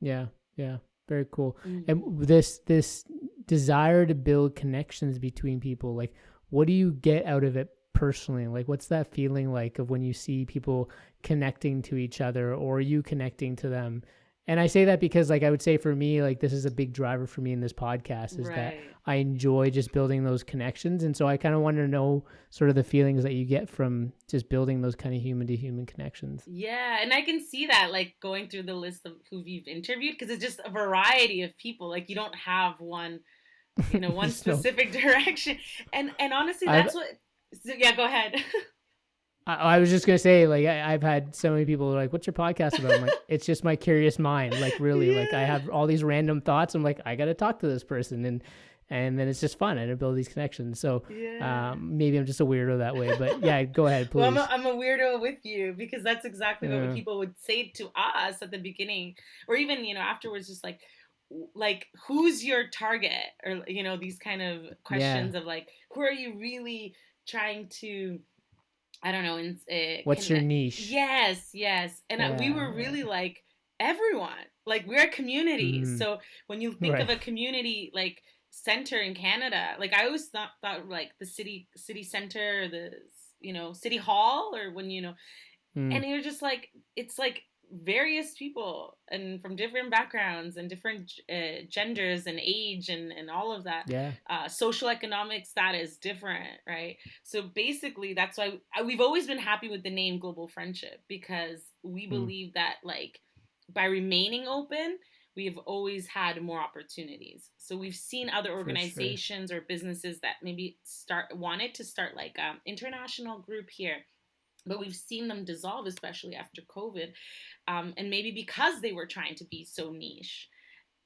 Yeah. Yeah. Very cool. And Mm. this desire to build connections between people, like, what do you get out of it personally? Like, what's that feeling like of when you see people connecting to each other or you connecting to them? And I say that because, like, I would say for me, like, this is a big driver for me in this podcast is that Right. I enjoy just building those connections. And so I kind of want to know sort of the feelings that you get from just building those kind of human to human connections. Yeah, and I can see that like going through the list of who you've interviewed because it's just a variety of people. Like you don't have one So specific direction. And honestly, I've that's what. So, yeah, go ahead. I was just gonna say, like, I've had so many people like, "What's your podcast about?" I'm like, "It's just my curious mind." Like, really, like, I Yeah. have all these random thoughts. I'm like, I gotta talk to this person, and then it's just fun and I build these connections. So, Yeah. maybe I'm just a weirdo that way. But yeah, go ahead, Well, I'm a, please. I'm a weirdo with you because that's exactly what Uh, people would say to us at the beginning, or even afterwards, just like who's your target, or these kind of yeah. questions of like who are you really trying to, I don't know, What's your connect. niche? Yes, yes, and we Yeah. were Yeah. really like everyone. Like we're a community, Mm, so when you think of right. a community like center in Canada, like I always thought like the city center, the city hall, or when Mm, and you're just like it's like various people and from different backgrounds and different genders and age and all of that, yeah. social economic status different, right? So basically that's why we've always been happy with the name Global Friendship, because we Mm, believe that like by remaining open we've always had more opportunities. So we've seen other for sure. organizations or businesses that maybe wanted to start like international group here, but we've seen them dissolve, especially after COVID, and maybe because they were trying to be so niche.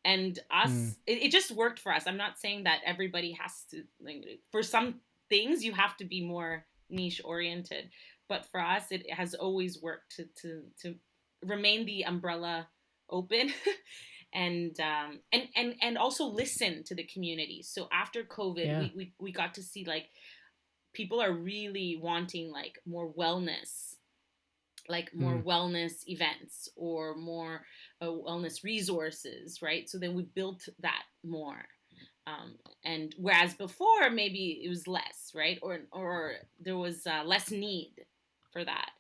And Mm, it just worked for us. I'm not saying that everybody has to. Like, for some things, you have to be more niche oriented, but for us, it has always worked to remain the umbrella open. And also listen to the community. So after COVID, yeah. we got to see like people are really wanting like more Mm, wellness events or more wellness resources, right? So then we built that more. And whereas before maybe it was less, right? Or there was less need for that.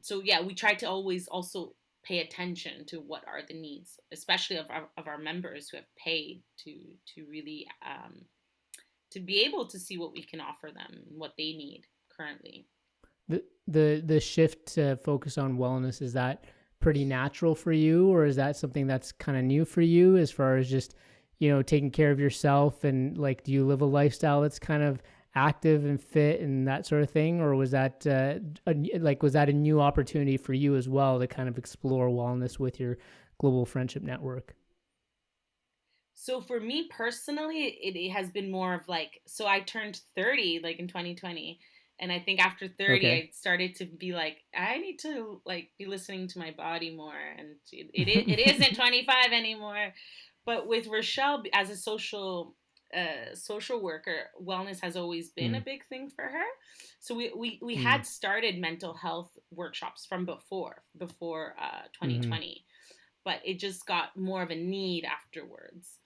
So yeah, we try to always also pay attention to what are the needs, especially of our members who have paid to really to be able to see what we can offer them, what they need currently. the shift to focus on wellness, is that pretty natural for you, or is that something that's kind of new for you as far as just taking care of yourself, and like, do you live a lifestyle that's kind of active and fit and that sort of thing, or was that was that a new opportunity for you as well to kind of explore wellness with your global friendship network? So for me personally, it has been more of like, so I turned 30 like in 2020. And I think after 30, Okay. I started to be like, I need to like be listening to my body more. And it isn't 25 anymore. But with Rochelle as a social worker, wellness has always been a Mm, big thing for her. So we mm, had started mental health workshops from before mm-hmm. 2020, but it just got more of a need afterwards.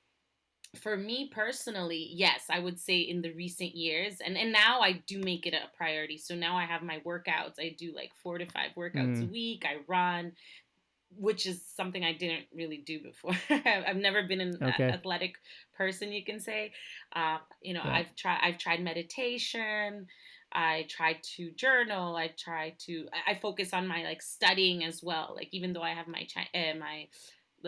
For me personally, yes, I would say in the recent years, and now I do make it a priority. So now I have my workouts. I do like 4 to 5 workouts a Mm, week. I run, which is something I didn't really do before. I've never been an okay. athletic person, you can say. Yeah. I've tried meditation. I try to journal. I focus on my like studying as well. Like even though I have my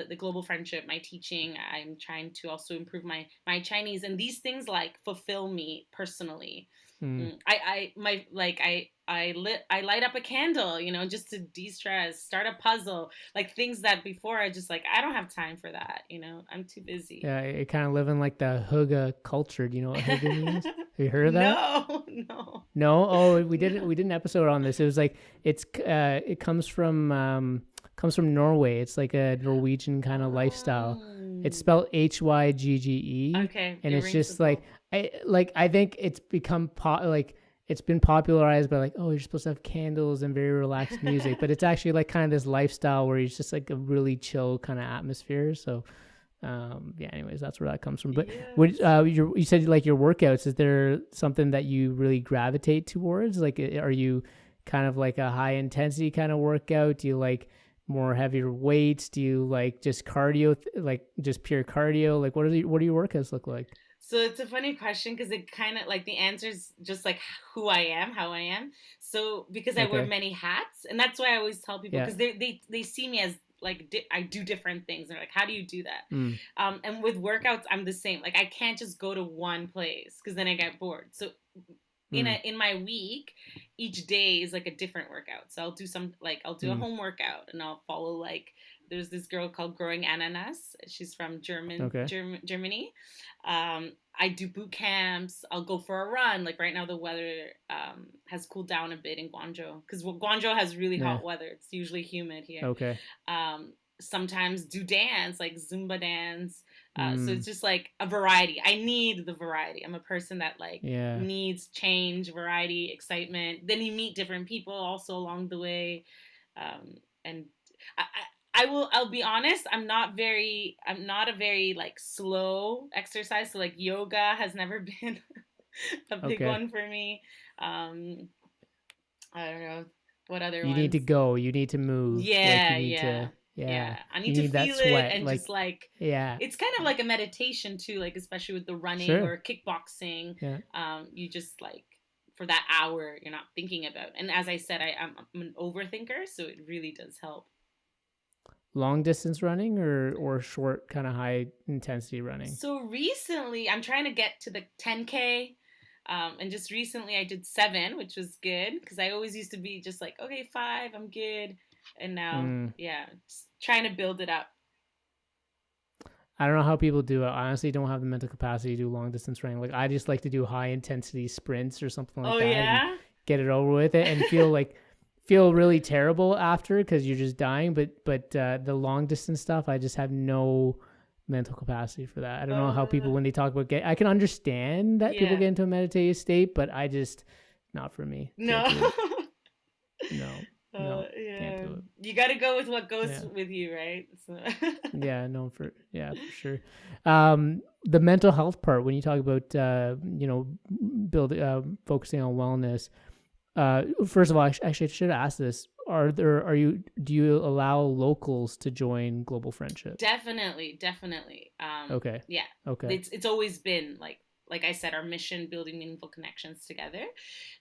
the global friendship, my teaching, I'm trying to also improve my Chinese, and these things like fulfill me personally. Mm. I light up a candle, just to de-stress, start a puzzle, like things that before I just like I don't have time for that, I'm too busy. Yeah, it kind of live in like the hygge culture. Do you know what hygge means? Have you heard of that? No, no. No. Oh, we did an episode on this. It was like it comes from Norway. It's like a Norwegian kind of lifestyle. It's Oh, spelled Hyggee, okay. and It it's rings a just like bell. I think it's become like it's been popularized by like, oh, you're supposed to have candles and very relaxed music, but it's actually like kind of this lifestyle where it's just like a really chill kind of atmosphere. So yeah, anyways, that's where that comes from. But what Yes. you said, like your workouts, is there something that you really gravitate towards? Like, are you kind of like a high intensity kind of workout? Do you like more heavier weights? Do you like just cardio, like just pure cardio? Like, what do your workouts look like? So it's a funny question because it kind of like the answer is just like who I am, how I am. So because I wear Okay. many hats, and that's why I always tell people Yeah. because they see me as like I do different things. They're like, how do you do that? Mm. And with workouts, I'm the same. Like I can't just go to one place because then I get bored. So Mm. in my week, each day is like a different workout. So I'll do a Mm. home workout and I'll follow like there's this girl called Growing Ananas. She's from Okay. Germany. I do boot camps. I'll go for a run. Like right now, the weather has cooled down a bit in Guangzhou because Guangzhou has really Yeah. hot weather. It's usually humid here. Okay. Um, Sometimes do dance, like Zumba dance. So Mm. it's just like a variety. I need the variety. I'm a person that like Yeah. needs change, variety, excitement. Then you meet different people also along the way, and I will. I'll be honest. I'm not a very like slow exercise. So like yoga has never been a big Okay. one for me. Um, I don't know what other You need to ones. go. You need to move. Like Yeah, you need yeah, to. Yeah. yeah. I need You to need that feel it sweat. and just Like. like Yeah. it's kind of like a meditation too, like especially with the running Sure. or kickboxing. Yeah. You just like for that hour you're not thinking about. And as I said, I'm an overthinker, so it really does help. Long distance running or short kind of high intensity running. So recently, I'm trying to get to the 10K. And just recently, I did 7, which was good because I always used to be just like, okay, 5, I'm good. And now, Mm. yeah, just trying to build it up. I don't know how people do it. I honestly don't have the mental capacity to do long distance running. Like I just like to do high intensity sprints or something like Oh, that and yeah? get it over with it and feel really terrible after because you're just dying. But the long distance stuff, I just have no mental capacity for that. I don't know how people Uh, when they talk about I can understand that people yeah. get into a meditative state, but I just not for me. Can't No. do it. No, no, can't Yeah. do it. You got to go with what goes Yeah. with you, right? So. Yeah, no, for sure. The mental health part when you talk about focusing on wellness. First of all, actually, I should ask this: do you allow locals to join Global Friendship? Definitely, definitely. Okay, Yeah, okay, it's always been like I said, our mission building meaningful connections together.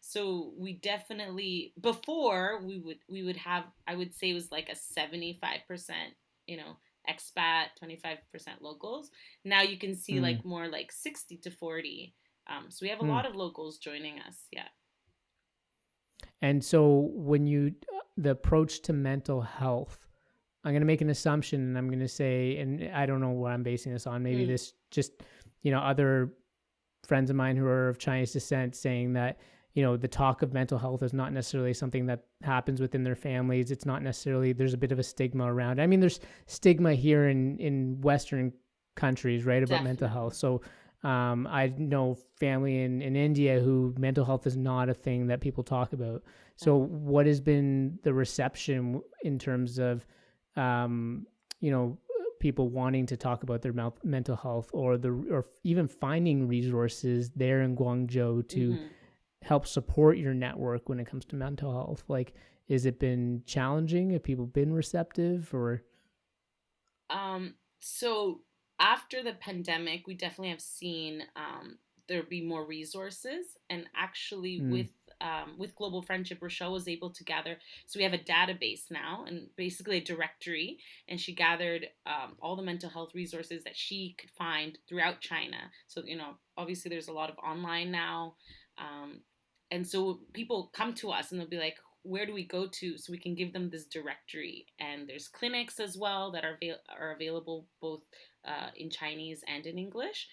So we definitely before we would have I would say it was like a 75%, you know, expat, 25% locals. Now you can see mm, like more like 60-40. So we have a mm. lot of locals joining us. Yeah. And so when the approach to mental health, I'm going to make an assumption, and I'm going to say, and I don't know what I'm basing this on. Maybe Mm, this just other friends of mine who are of Chinese descent saying that the talk of mental health is not necessarily something that happens within their families. It's not necessarily there's a bit of a stigma around. I mean, there's stigma here in Western countries, right, about mental health. definitely. So I know family in India who mental health is not a thing that people talk about. So Definitely. what has been the reception in terms of um, you know people wanting to talk about their mental health or even finding resources there in Guangzhou to Hmm. help support your network when it comes to mental health? Like, has it been challenging? Have people been receptive or? So after the pandemic, we definitely have seen there be more resources, and actually Mm, with Global Friendship, Rochelle was able to gather. So we have a database now, and basically a directory, and she gathered all the mental health resources that she could find throughout China. So obviously there's a lot of online now, and so people come to us and they'll be like, where do we go to? So we can give them this directory, and there's clinics as well that are available both in Chinese and in English.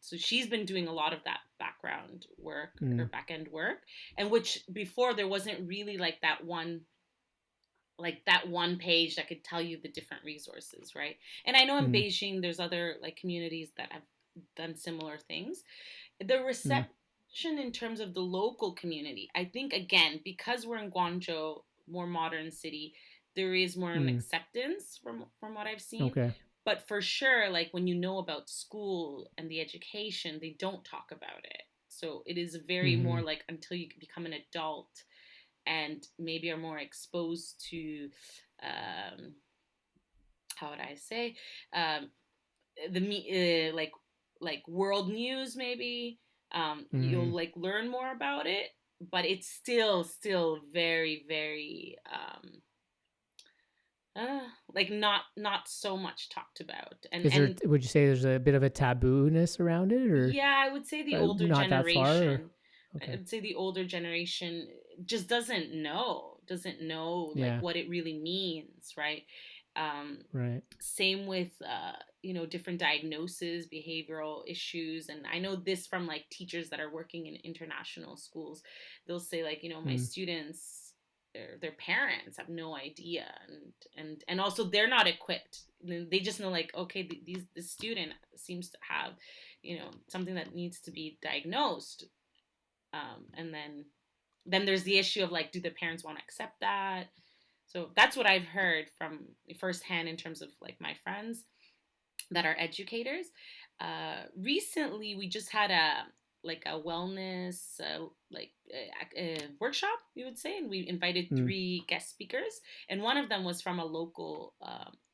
So she's been doing a lot of that background work or back end work, and which before there wasn't really that one page that could tell you the different resources, right? And I know in Beijing there's other like communities that have done similar things. The reception in terms of the local community, I think, again, because we're in Guangzhou, more modern city, there is more an acceptance from what I've seen. Okay. But for sure, like when you know about school and the education, they don't talk about it. So it is very more like until you become an adult and maybe are more exposed to, how would I say, like world news maybe. You'll like learn more about it, but it's still very very like not so much talked about. And would you say there's a bit of a taboo-ness around it, or yeah, I would say the older not that far? generation. Okay. I'd say the older generation just doesn't know like Yeah. what it really means, right? Right. Same with different diagnoses, behavioral issues. And I know this from like teachers that are working in international schools. They'll say like, my students, their parents have no idea, and also they're not equipped. They just know like, okay, this student seems to have something that needs to be diagnosed. And then there's the issue of like, do the parents want to accept that? So that's what I've heard from firsthand in terms of like my friends that are educators. Recently, we just had a wellness workshop, we would say, and we invited 3 guest speakers, and one of them was from a local,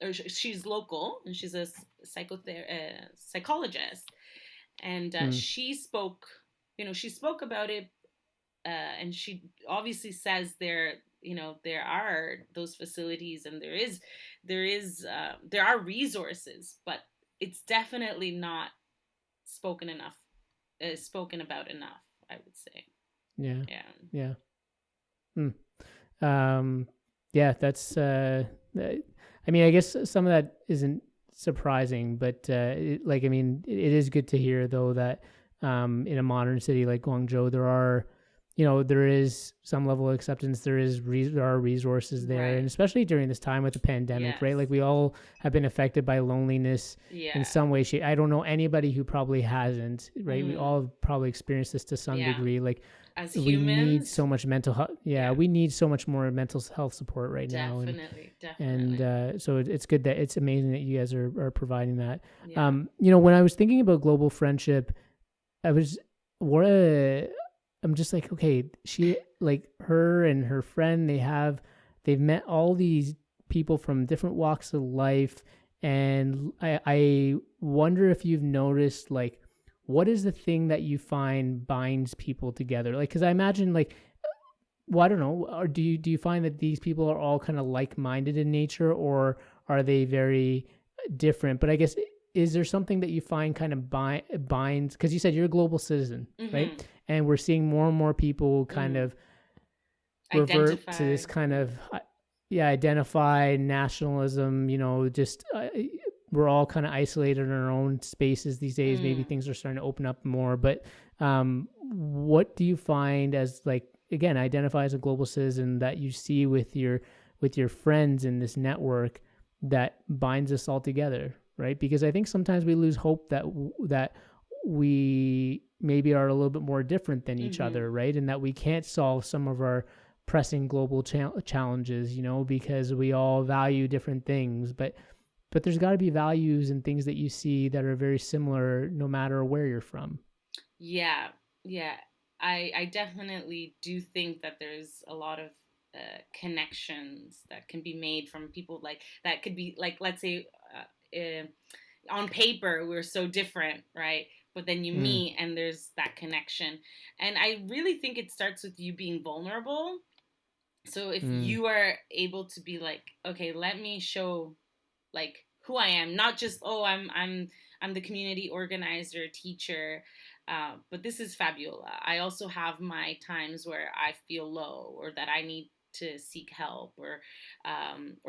or she's local, and she's a psychologist, and she spoke about it, and she obviously says there are those facilities, and there are resources, but it's definitely not spoken about enough, I would say. Yeah. Yeah, that's I mean, I guess some of that isn't surprising, but it is good to hear though that in a modern city like Guangzhou there is some level of acceptance. There are resources there, right. And especially during this time with the pandemic, yes. Right? Like we all have been affected by loneliness in some way. I don't know anybody who probably hasn't, right? We all have probably experienced this to some degree. Like as we humans, need so much mental health. Yeah, we need so much more mental health support right now. Definitely. And so it's good that it's amazing that you guys are providing that. Yeah. When I was thinking about global friendship, I'm just like, okay, her and her friend, they've met all these people from different walks of life. And I wonder if you've noticed, like, what is the thing that you find binds people together? Like, cause I imagine I don't know, or do you find that these people are all kind of like-minded in nature, or are they very different? But I guess, is there something that you find kind of binds? Because you said you're a global citizen, right? And we're seeing more and more people kind of revert to this kind of, identify nationalism, just we're all kind of isolated in our own spaces these days. Maybe things are starting to open up more. But what do you find as, like, again, identify as a global citizen that you see with your friends in this network that binds us all together? Right? Because I think sometimes we lose hope that we maybe are a little bit more different than each other, right? And that we can't solve some of our pressing global challenges, because we all value different things. But there's got to be values and things that you see that are very similar no matter where you're from. Yeah. I definitely do think that there's a lot of connections that can be made from people, like that could be like, let's say, on paper we're so different, right? But then you meet and there's that connection. And I really think it starts with you being vulnerable. So if you are able to be like, okay, let me show like who I am, not just, I'm the community organizer, teacher, But this is Fabiola. I also have my times where I feel low, or that I need to seek help, or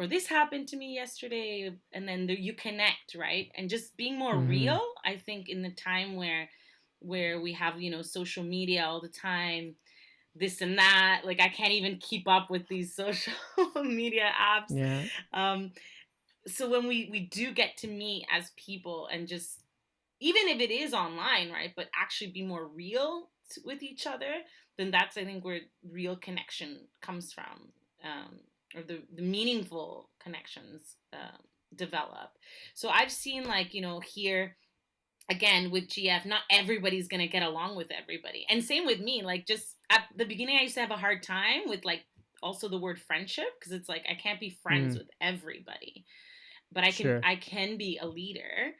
this happened to me yesterday, and then you connect, right? And just being more Mm-hmm. real. I think in the time where we have, social media all the time, this and that, like I can't even keep up with these social media apps. Yeah. um, so when we do get to meet as people, and just, even if it is online, right, but actually be more real with each other, then that's, I think, where real connection comes from, or the meaningful connections develop. So I've seen, like, here again with GF, not everybody's gonna get along with everybody, and same with me. Like, just at the beginning, I used to have a hard time with, like, also the word friendship, because it's like I can't be friends Mm. with everybody, but I can Sure. I can be a leader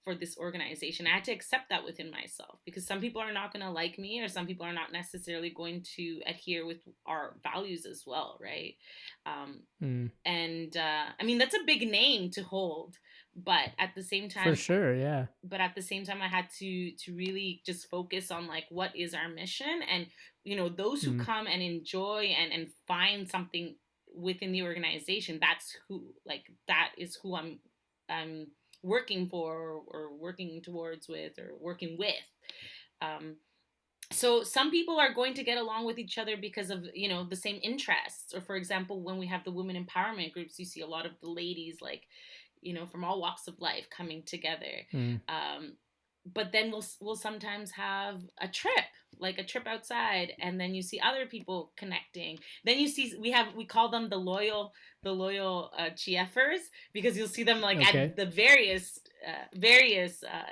for this organization. I had to accept that within myself, because some people are not going to like me, or some people are not necessarily going to adhere with our values as well, right? Um, Mm. and I mean, that's a big name to hold, but at the same For time, sure. Yeah. I had to really just focus on, like, what is our mission, and those who Mm. come and enjoy and find something within the organization, that's who, like, that is who I'm working for, or working towards with, or working with. um, so some people are going to get along with each other because of, the same interests, or, for example, when we have the women empowerment groups, you see a lot of the ladies, like, from all walks of life coming together. Mm. um, but then we'll sometimes have a trip, like a trip outside, and then you see other people connecting. Then you see, we call them the loyal GFers, because you'll see them, like, Okay. at the various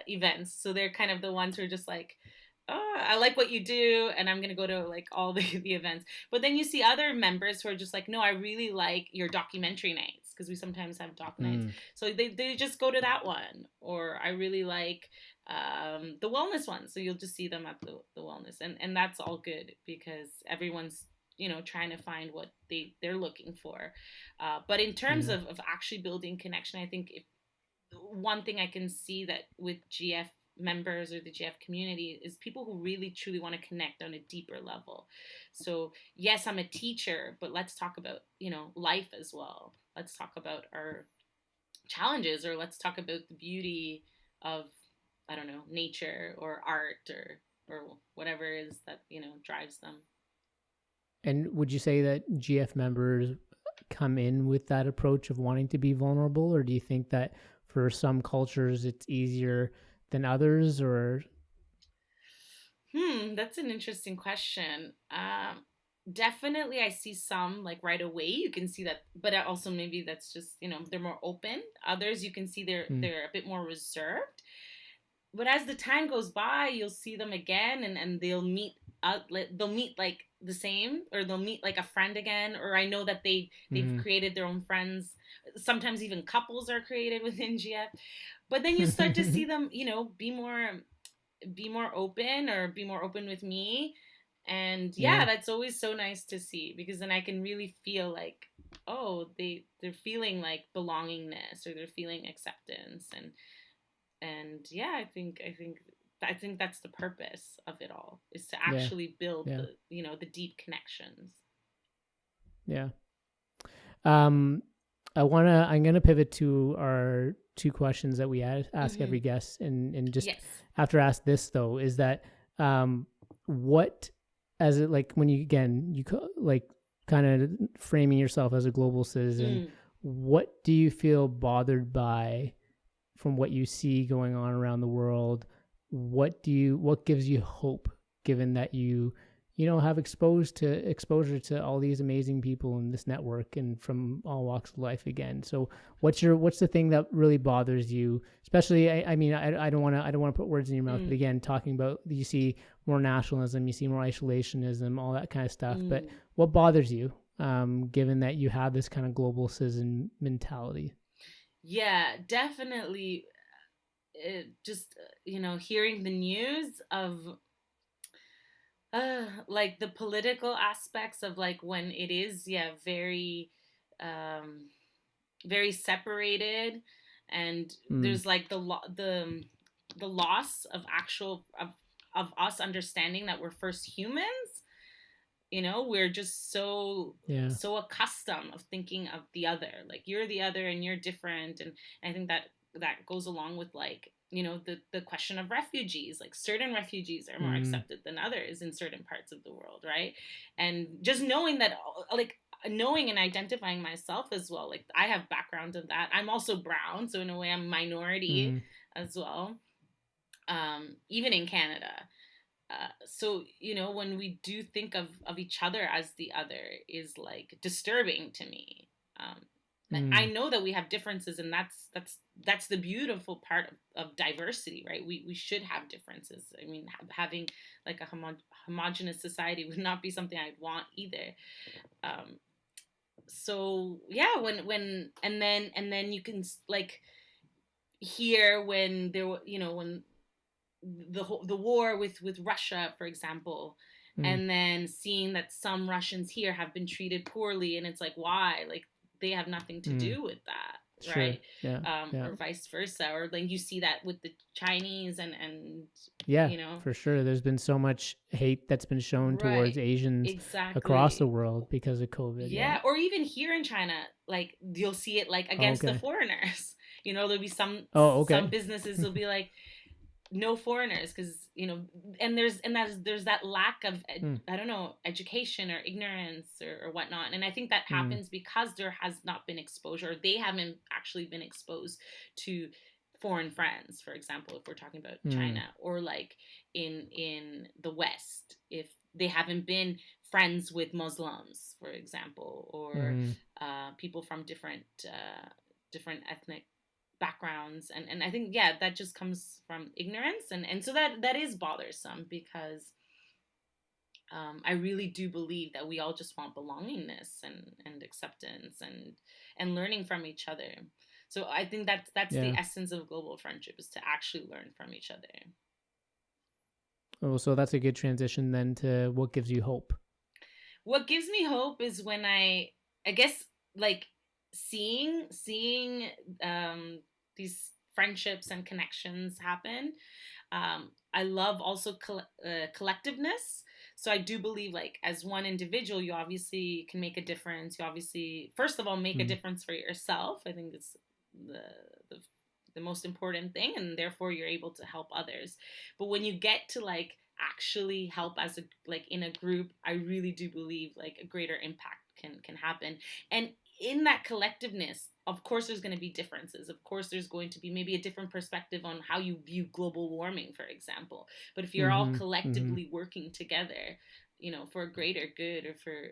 events. So they're kind of the ones who are just like, oh, I like what you do, and I'm going to go to, like, all the events. But then you see other members who are just like, no, I really like your documentary nights, because we sometimes have doc nights. Mm. So they just go to that one. Or I really like the wellness one. So you'll just see them at the wellness. And that's all good, because everyone's, trying to find what they're looking for. But in terms Yeah. of actually building connection, I think one thing I can see that with GF members, or the GF community, is people who really truly want to connect on a deeper level. So yes, I'm a teacher, but let's talk about, life as well. Let's talk about our challenges, or let's talk about the beauty of, I don't know, nature, or art, or whatever it is that, drives them. And would you say that GF members come in with that approach of wanting to be vulnerable, or do you think that for some cultures it's easier than others, or That's an interesting question. Definitely, I see some, like, right away. You can see that, but also maybe that's just, they're more open. Others, you can see they're mm. they're a bit more reserved. But as the time goes by, you'll see them again, and they'll meet, like, the same, or they'll meet, like, a friend again. Or I know that they've Mm. created their own friends. Sometimes even couples are created within GF. But then you start to see them, be more open, or be more open with me. And yeah, Yeah. that's always so nice to see, because then I can really feel like, oh, they're feeling like belongingness, or they're feeling acceptance. And yeah, I think that's the purpose of it all, is to Yeah. actually build Yeah. the deep connections. Yeah. Um, I'm gonna pivot to our two questions that we ask Mm-hmm. every guest, and just Yes. after ask this though, is that what, as it, like, when you, again, like, kind of framing yourself as a global citizen, Mm. what do you feel bothered by from what you see going on around the world? What gives you hope, given that have exposure to all these amazing people in this network, and from all walks of life again? So what's the thing that really bothers you? Especially, I mean, I don't want to put words in your mouth, but Mm. again, talking about, you see more nationalism, you see more isolationism, all that kind of stuff. But Mm. what bothers you, given that you have this kind of global citizen mentality? Yeah, definitely. Just hearing the news of like the political aspects of, like, when it is, yeah, very um very separated, and Mm. there's, like, the loss of of us understanding that we're first humans. We're just so accustomed of thinking of the other, like you're the other and you're different. And I think that goes along with like, the question of refugees. Like certain refugees are more accepted than others in certain parts of the world, right? And just knowing that, like knowing and identifying myself as well, like I have background of that. I'm also brown, so in a way I'm minority as well, even in Canada. So when we do think of each other as the other is like disturbing to me. I know that we have differences, and that's the beautiful part of diversity, right? We should have differences. I mean, having like a homogenous society would not be something I'd want either. So yeah, when and then you can like hear when there were, when the war with Russia, for example, and then seeing that some Russians here have been treated poorly, and it's like, why? Like they have nothing to do with that, Sure. right? Yeah. Or vice versa, or like you see that with the Chinese and yeah, for sure. There's been so much hate that's been shown towards Asians across the world because of COVID. Yeah, or even here in China, like you'll see it like against the foreigners. There'll be some businesses will be like, no foreigners, because and there's that lack of I don't know, education or ignorance or whatnot. And I think that happens because there has not been exposure. They haven't actually been exposed to foreign friends, for example, if we're talking about China, or like in the West, if they haven't been friends with Muslims, for example, or people from different ethnic backgrounds. And I think that just comes from ignorance, and so that is bothersome, because I really do believe that we all just want belongingness and acceptance and learning from each other. So I think that's the essence of global friendship, is to actually learn from each other. Oh, so that's a good transition then to what gives you hope. What gives me hope is when I guess like seeing these friendships and connections happen. I love also collectiveness. So I do believe, like, as one individual, you obviously can make a difference. You obviously, first of all, make a difference for yourself. I think it's the most important thing, and therefore you're able to help others. But when you get to like actually help as a like in a group, I really do believe like a greater impact can happen. And in that collectiveness, of course there's going to be differences. Of course there's going to be maybe a different perspective on how you view global warming, for example. But if you're all collectively working together, for a greater good, or for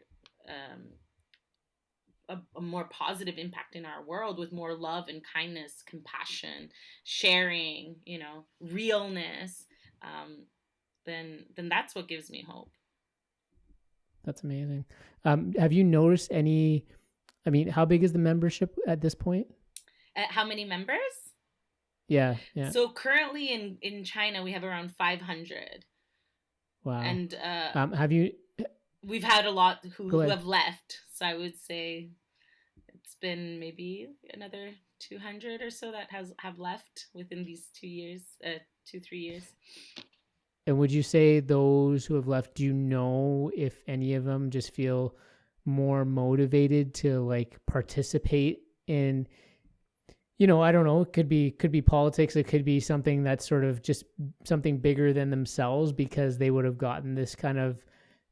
a more positive impact in our world, with more love and kindness, compassion, sharing, realness, then that's what gives me hope. That's amazing. Have you noticed any, I mean, how big is the membership at this point? How many members? Yeah. So currently in China, we have around 500. Wow. And have you... We've had a lot who have left. So I would say it's been maybe another 200 or so that have left within these 2 years, 2-3 years. And would you say those who have left, do you know if any of them just feel more motivated to like participate in, I don't know, it could be politics. It could be something that's sort of just something bigger than themselves, because they would have gotten this kind of,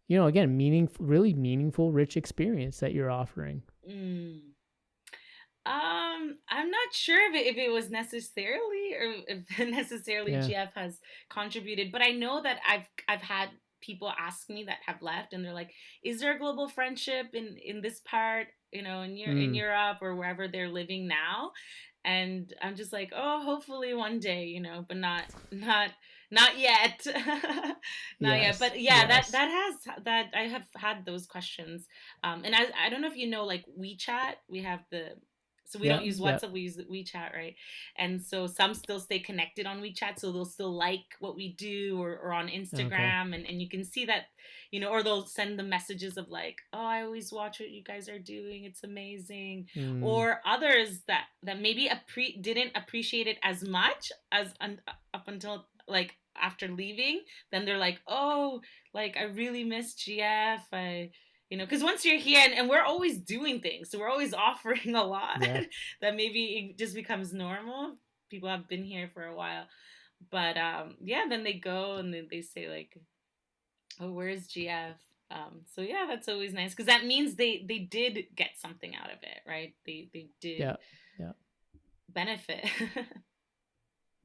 again, really meaningful, rich experience that you're offering. I'm not sure if it was necessarily, or if necessarily GF has contributed, but I know that I've had people ask me that have left, and they're like, is there a global friendship in this part, in Europe or wherever they're living now? And I'm just like, oh, hopefully one day, but not yet. Not yet. But that I have had those questions. And I don't know if like WeChat, we have so we don't use WhatsApp, we use WeChat, right? And so some still stay connected on WeChat, so they'll still like what we do, or on Instagram, and you can see that, or they'll send the messages of like, oh, I always watch what you guys are doing, it's amazing. Or others that maybe didn't appreciate it as much as up until like after leaving, then they're like, oh, like I really miss GF. Because once you're here, and we're always doing things, so we're always offering a lot, that maybe it just becomes normal. People have been here for a while, but then they go and then they say like, oh, where's GF? So yeah, that's always nice, because that means they did get something out of it, right? They did benefit.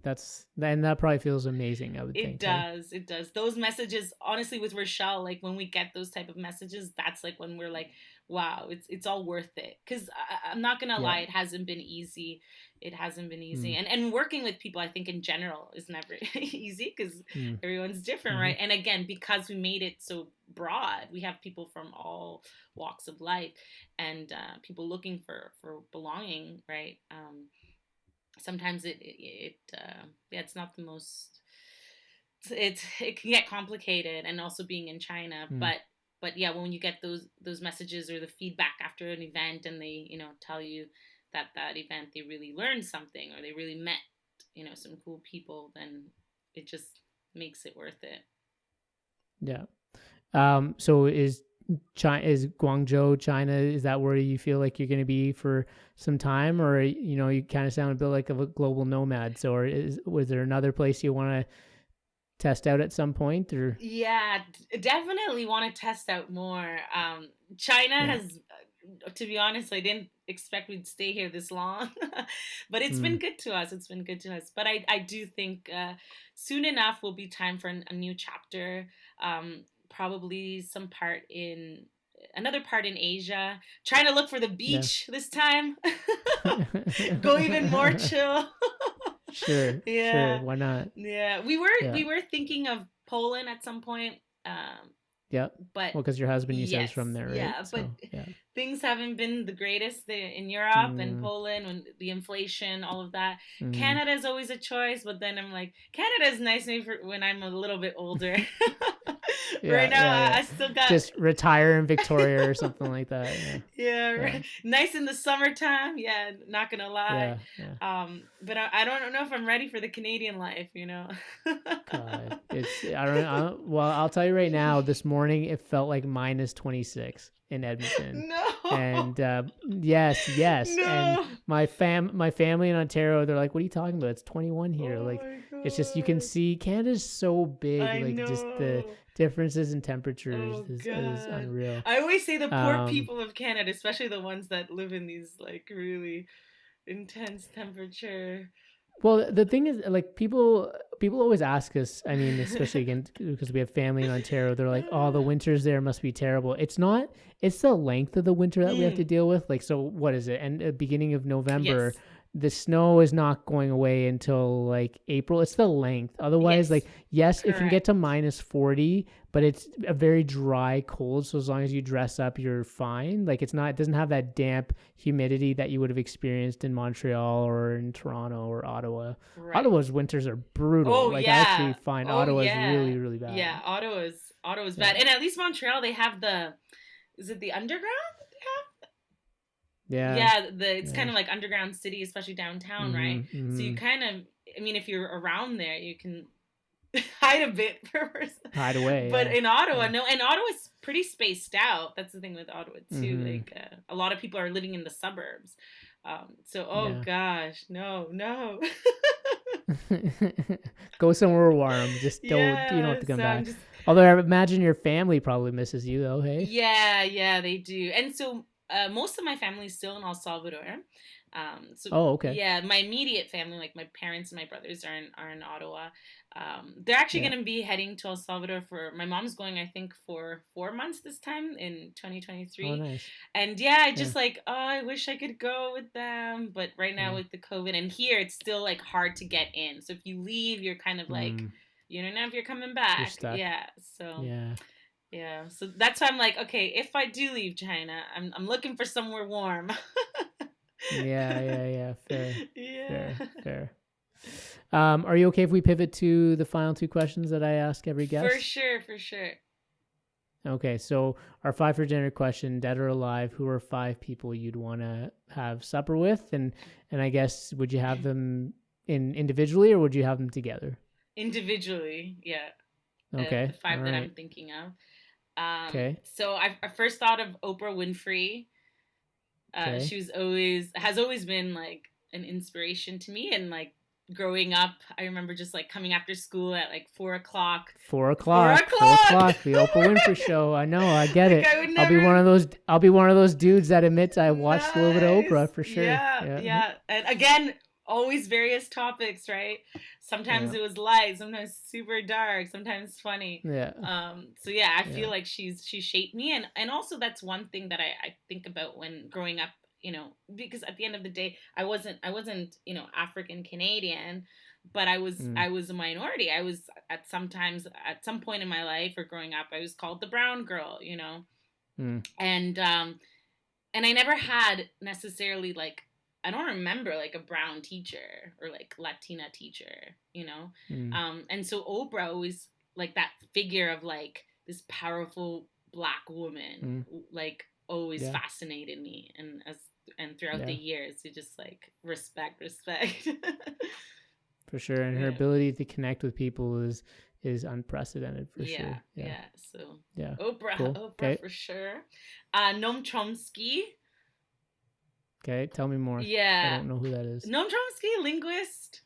And that probably feels amazing, I would think. It does. Those messages, honestly, with Rochelle, like when we get those type of messages, that's like when we're like, wow, it's all worth it. Because I'm not gonna lie, it hasn't been easy. And working with people, I think in general, is never easy, because everyone's different, right? And again, because we made it so broad, we have people from all walks of life, and people looking for belonging, right? Sometimes it's not the most, it can get complicated, and also being in China, but yeah, when you get those messages or the feedback after an event, and they tell you that event they really learned something, or they really met some cool people, then it just makes it worth it. So is Guangzhou, China, is that where you feel like you're going to be for some time, or you kind of sound a bit like a global nomad? So, was there another place you want to test out at some point? Or definitely want to test out more. China has, to be honest, I didn't expect we'd stay here this long, but it's been good to us. But I do think soon enough will be time for a new chapter. Probably another part in Asia, trying to look for the beach this time. Go even more chill. Sure, why not? We were thinking of Poland at some point, but because your husband, you said, is from there, right? Things haven't been the greatest in Europe and Poland, when the inflation, all of that. Canada is always a choice, but then I'm like, Canada is nice maybe for when I'm a little bit older. Right now, I still got just retire in Victoria or something like that. Right. Nice in the summertime. Yeah, not gonna lie. But I don't know if I'm ready for the Canadian life. God, I don't know. Well, I'll tell you right now. This morning it felt like minus 26 in Edmonton. No. And yes. No. And my family in Ontario, they're like, "What are you talking about? It's 21 here." It's just, you can see Canada's so big. Just the differences in temperatures is unreal. I always say the poor people of Canada, especially the ones that live in these like really intense temperature. Well, the thing is, like, people always ask us, I mean, especially again, because we have family in Ontario, they're like, oh, the winters there must be terrible. It's not, it's the length of the winter that we have to deal with. Like, so what is it? And beginning of November, the snow is not going away until like April. It's the length. Otherwise, it can get to minus 40, but it's a very dry cold. So as long as you dress up, you're fine. Like, it doesn't have that damp humidity that you would have experienced in Montreal or in Toronto or Ottawa. Right. Ottawa's winters are brutal. I actually find Ottawa's really, really bad. Yeah, Ottawa's bad. And at least Montreal, they have is it the underground? It's kind of like underground city, especially downtown, right? So you kind of, I mean, if you're around there, you can hide a bit hide away. But in Ottawa, no, and Ottawa's pretty spaced out. That's the thing with Ottawa too. Like a lot of people are living in the suburbs. Gosh, no. Go somewhere warm. Just don't. You don't have to come back. Although I imagine your family probably misses you, though. Hey. Yeah, they do. And so most of my family is still in El Salvador. Okay. Yeah, my immediate family, like my parents and my brothers, are in Ottawa. They're actually going to be heading to El Salvador my mom's going, I think, for 4 months this time in 2023. Oh, nice. And I just I wish I could go with them. But right now with the COVID, and here it's still like hard to get in. So if you leave, you're kind of like, you don't know if you're coming back. You're stuck. Yeah. So yeah. So that's why I'm like, okay, if I do leave China, I'm looking for somewhere warm. Yeah. Fair. Are you okay if we pivot to the final two questions that I ask every guest? For sure. Okay, so our 5 for dinner question: dead or alive, who are 5 people you'd want to have supper with, and I guess, would you have them individually or would you have them together? individually, yeah. Okay. The five All that right. I'm thinking of. Okay. So I first thought of Oprah Winfrey. Okay. She has always been like an inspiration to me, and like growing up, I remember just like coming after school at like 4 o'clock. 4 o'clock. 4 o'clock. The Oprah Winfrey Show. I know. I get Like it. I would I'll be never. one of those. I'll be one of those dudes that admits I watched a little bit of Nice. Oprah for sure. Yeah, Yeah. yeah. And again, always various topics, right? Sometimes Yeah. it was light, sometimes super dark, sometimes funny. Yeah. So yeah, I Yeah. feel like she shaped me, and also that's one thing that I think about when growing up, because at the end of the day, I wasn't African Canadian, but I was a minority. I was at some point in my life or growing up, I was called the brown girl. Mm. And I never had necessarily like, I don't remember like a brown teacher or like Latina teacher. Mm. And so Oprah always like that figure of like this powerful black woman, like always Yeah. fascinated me, and throughout the Yeah. years, it just like respect. For sure, and her Yeah. ability to connect with people is unprecedented for sure. Yeah. So Yeah. Oprah, Cool. Okay. for sure. Noam Chomsky. Okay. Tell me more. I Yeah. don't know who that is. Noam Chomsky, linguist.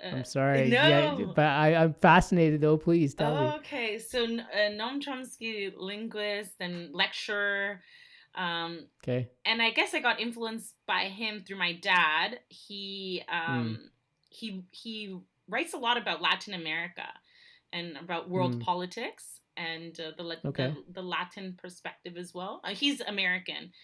I'm sorry. Yeah, No. but I'm fascinated though. Please tell me. Okay, so Noam Chomsky, linguist and lecturer. Okay. And I guess I got influenced by him through my dad. He writes a lot about Latin America and about world politics and the Latin perspective as well. He's American.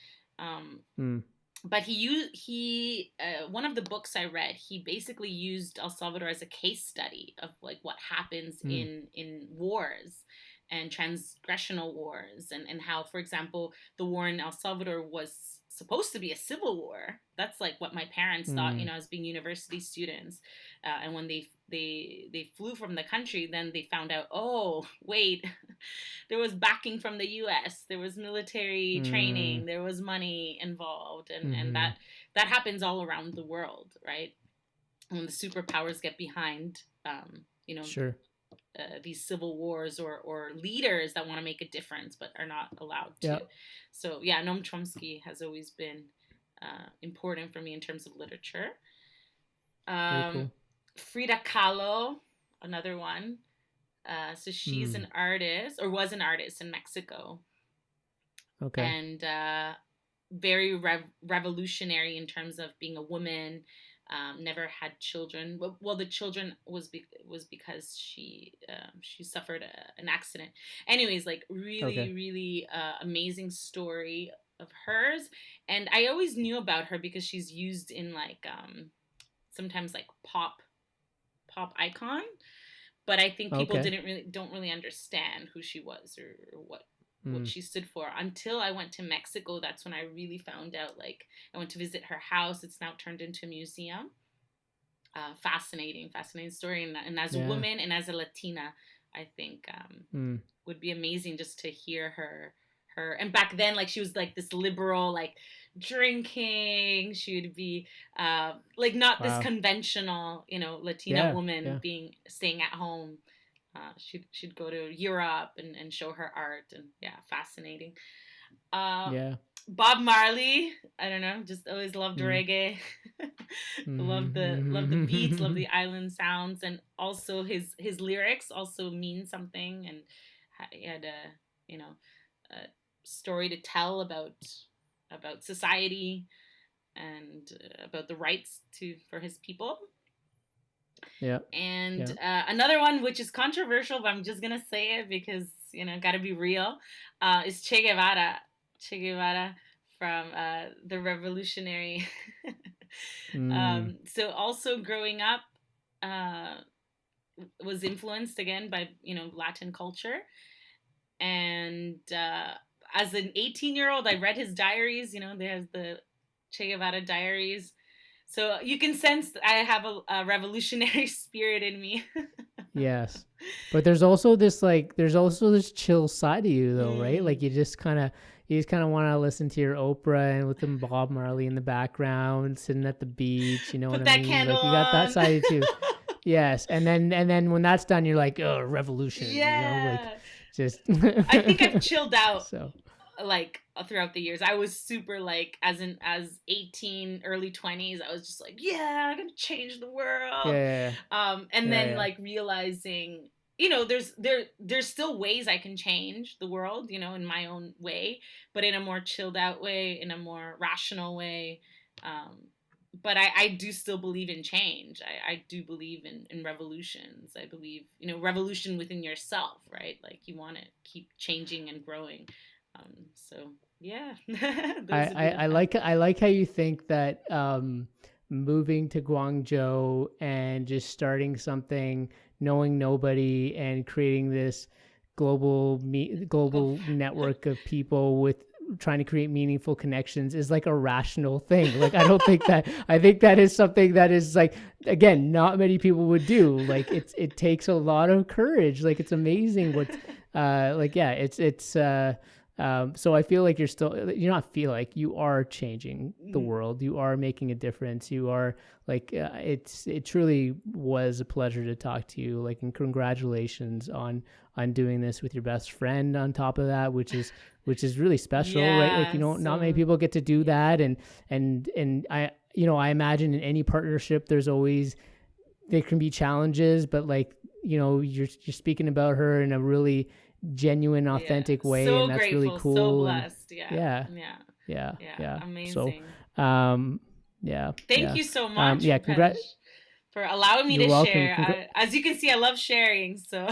But he one of the books I read, he basically used El Salvador as a case study of like what happens in wars and transgressional wars, and how, for example, the war in El Salvador was supposed to be a civil war. That's like what my parents thought, as being university students. And when they flew from the country, then they found out, oh wait, there was backing from the U.S. There was military training. There was money involved, and that happens all around the world, right? When the superpowers get behind, Sure. These civil wars or leaders that want to make a difference but are not allowed to. Yeah. So yeah, Noam Chomsky has always been important for me in terms of literature. Cool. Frida Kahlo, another one. So she's an artist, or was an artist in Mexico. Okay. And very revolutionary in terms of being a woman. Never had children. Well, the children was because she suffered an accident. Anyways, like really amazing story of hers. And I always knew about her because she's used in like sometimes like pop icon. But I think people don't really understand who she was or what she stood for until I went to Mexico. That's when I really found out. Like, I went to visit her house. It's now turned into a museum. Fascinating story. And as a woman and as a Latina, I think would be amazing just to hear her. And back then, like, she was like this liberal, like drinking. She would be like not this conventional, Latina woman staying at home. She'd go to Europe and show her art, and fascinating. Bob Marley, I don't know, just always loved reggae. love the beats, love the island sounds, and also his lyrics also mean something, and he had a story to tell about society and about the rights for his people. Yeah. And another one which is controversial, but I'm just gonna say it because gotta be real, is Che Guevara from the revolutionary. So also growing up, was influenced again by Latin culture, and as an 18-year-old, I read his diaries. There's the Che Guevara diaries. So you can sense I have a revolutionary spirit in me. Yes. But there's also this chill side of you though, right? Like you just kind of want to listen to your Oprah and with them Bob Marley in the background, sitting at the beach, you know Put what I that mean? candle Like you got that on. side too. Yes, and then when that's done, you're like, oh, revolution. Yeah. Like just. I think I've chilled out. So. Like throughout the years, I was super like as 18, early 20s, I was just like, yeah, I'm gonna change the world. Yeah. And then like realizing, there's still ways I can change the world, in my own way, but in a more chilled out way, in a more rational way. But I do still believe in change. I do believe in revolutions. I believe, revolution within yourself, right? Like you want to keep changing and growing. So yeah. I like how you think that moving to Guangzhou and just starting something, knowing nobody, and creating this global network of people with trying to create meaningful connections is like a rational thing. Like I think that is something that is like, again, not many people would do. Like it takes a lot of courage. Like it's amazing what so I feel like you are changing the world. You are making a difference. You are like, it truly was a pleasure to talk to you. Like, and congratulations on doing this with your best friend on top of that, which is really special, right? Like, not many people get to do that. And I imagine in any partnership, there can be challenges, but like, you're speaking about her in a really genuine, authentic way, so and that's grateful, really cool. So blessed. Yeah. Amazing. So, thank you so much. For allowing me to welcome. share. As you can see, I love sharing. So,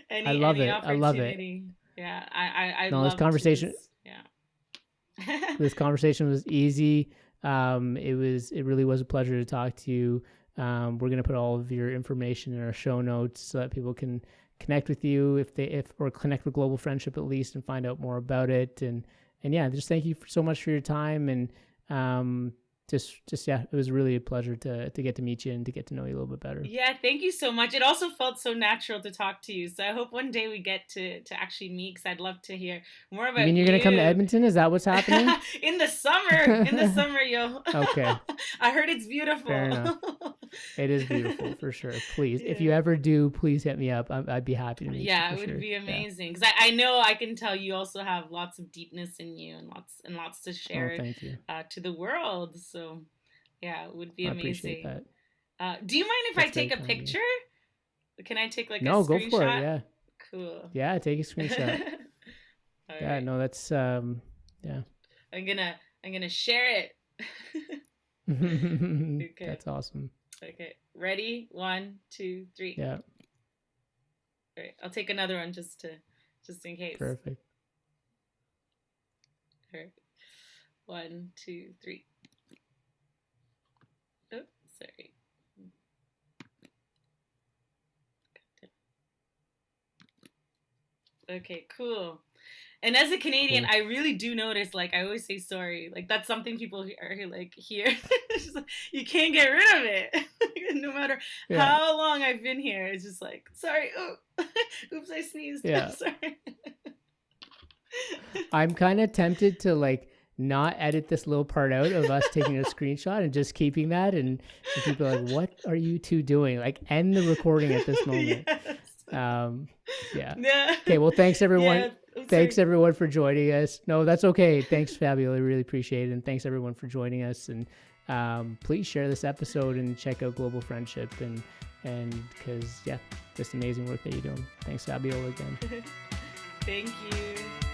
I love it. Yeah, I love this conversation. This conversation was easy. It really was a pleasure to talk to you. We're gonna put all of your information in our show notes so that people can connect with you or connect with Global Friendship at least and find out more about it. And yeah, just thank you so much for your time. And it was really a pleasure to get to meet you and to get to know you a little bit better. Yeah, thank you so much. It also felt so natural to talk to you. So I hope one day we get to actually meet, because I'd love to hear more about you. You mean you're going to come to Edmonton? Is that what's happening? In the summer, yo. Okay. I heard it's beautiful. Fair enough. It is beautiful, for sure. Please, if you ever do, please hit me up. I'd be happy to meet you. Yeah, it would be amazing. Because I know, I can tell you also have lots of deepness in you and lots to share. Thank you. To the world. So yeah, it would be amazing. I appreciate that. Do you mind if I take a picture? Can I take like a screenshot? No, go for it. Yeah. Cool. Yeah, take a screenshot. Yeah, right. No, that's yeah. I'm gonna share it. Okay. That's awesome. Okay, ready? 1, 2, 3. Yeah. All right, I'll take another one just in case. Perfect. All right. 1, 2, 3. Oh, sorry. Okay, cool. And as a Canadian, I really do notice, like, I always say sorry. Like, that's something people are like here. Like, you can't get rid of it. No matter how long I've been here. It's just like, sorry. Oh, oops, I sneezed. Yeah. Sorry. I'm kind of tempted to like not edit this little part out of us taking a screenshot and just keeping that. And people are like, what are you two doing? Like, end the recording at this moment. Yes. Yeah. Okay. Well, thanks everyone. Yeah. Thanks everyone for joining us. No, that's okay. Thanks, Fabiola. I really appreciate it. And thanks everyone for joining us. And please share this episode and check out Global Friendship and because just amazing work that you're doing. Thanks, Fabiola, again. Thank you.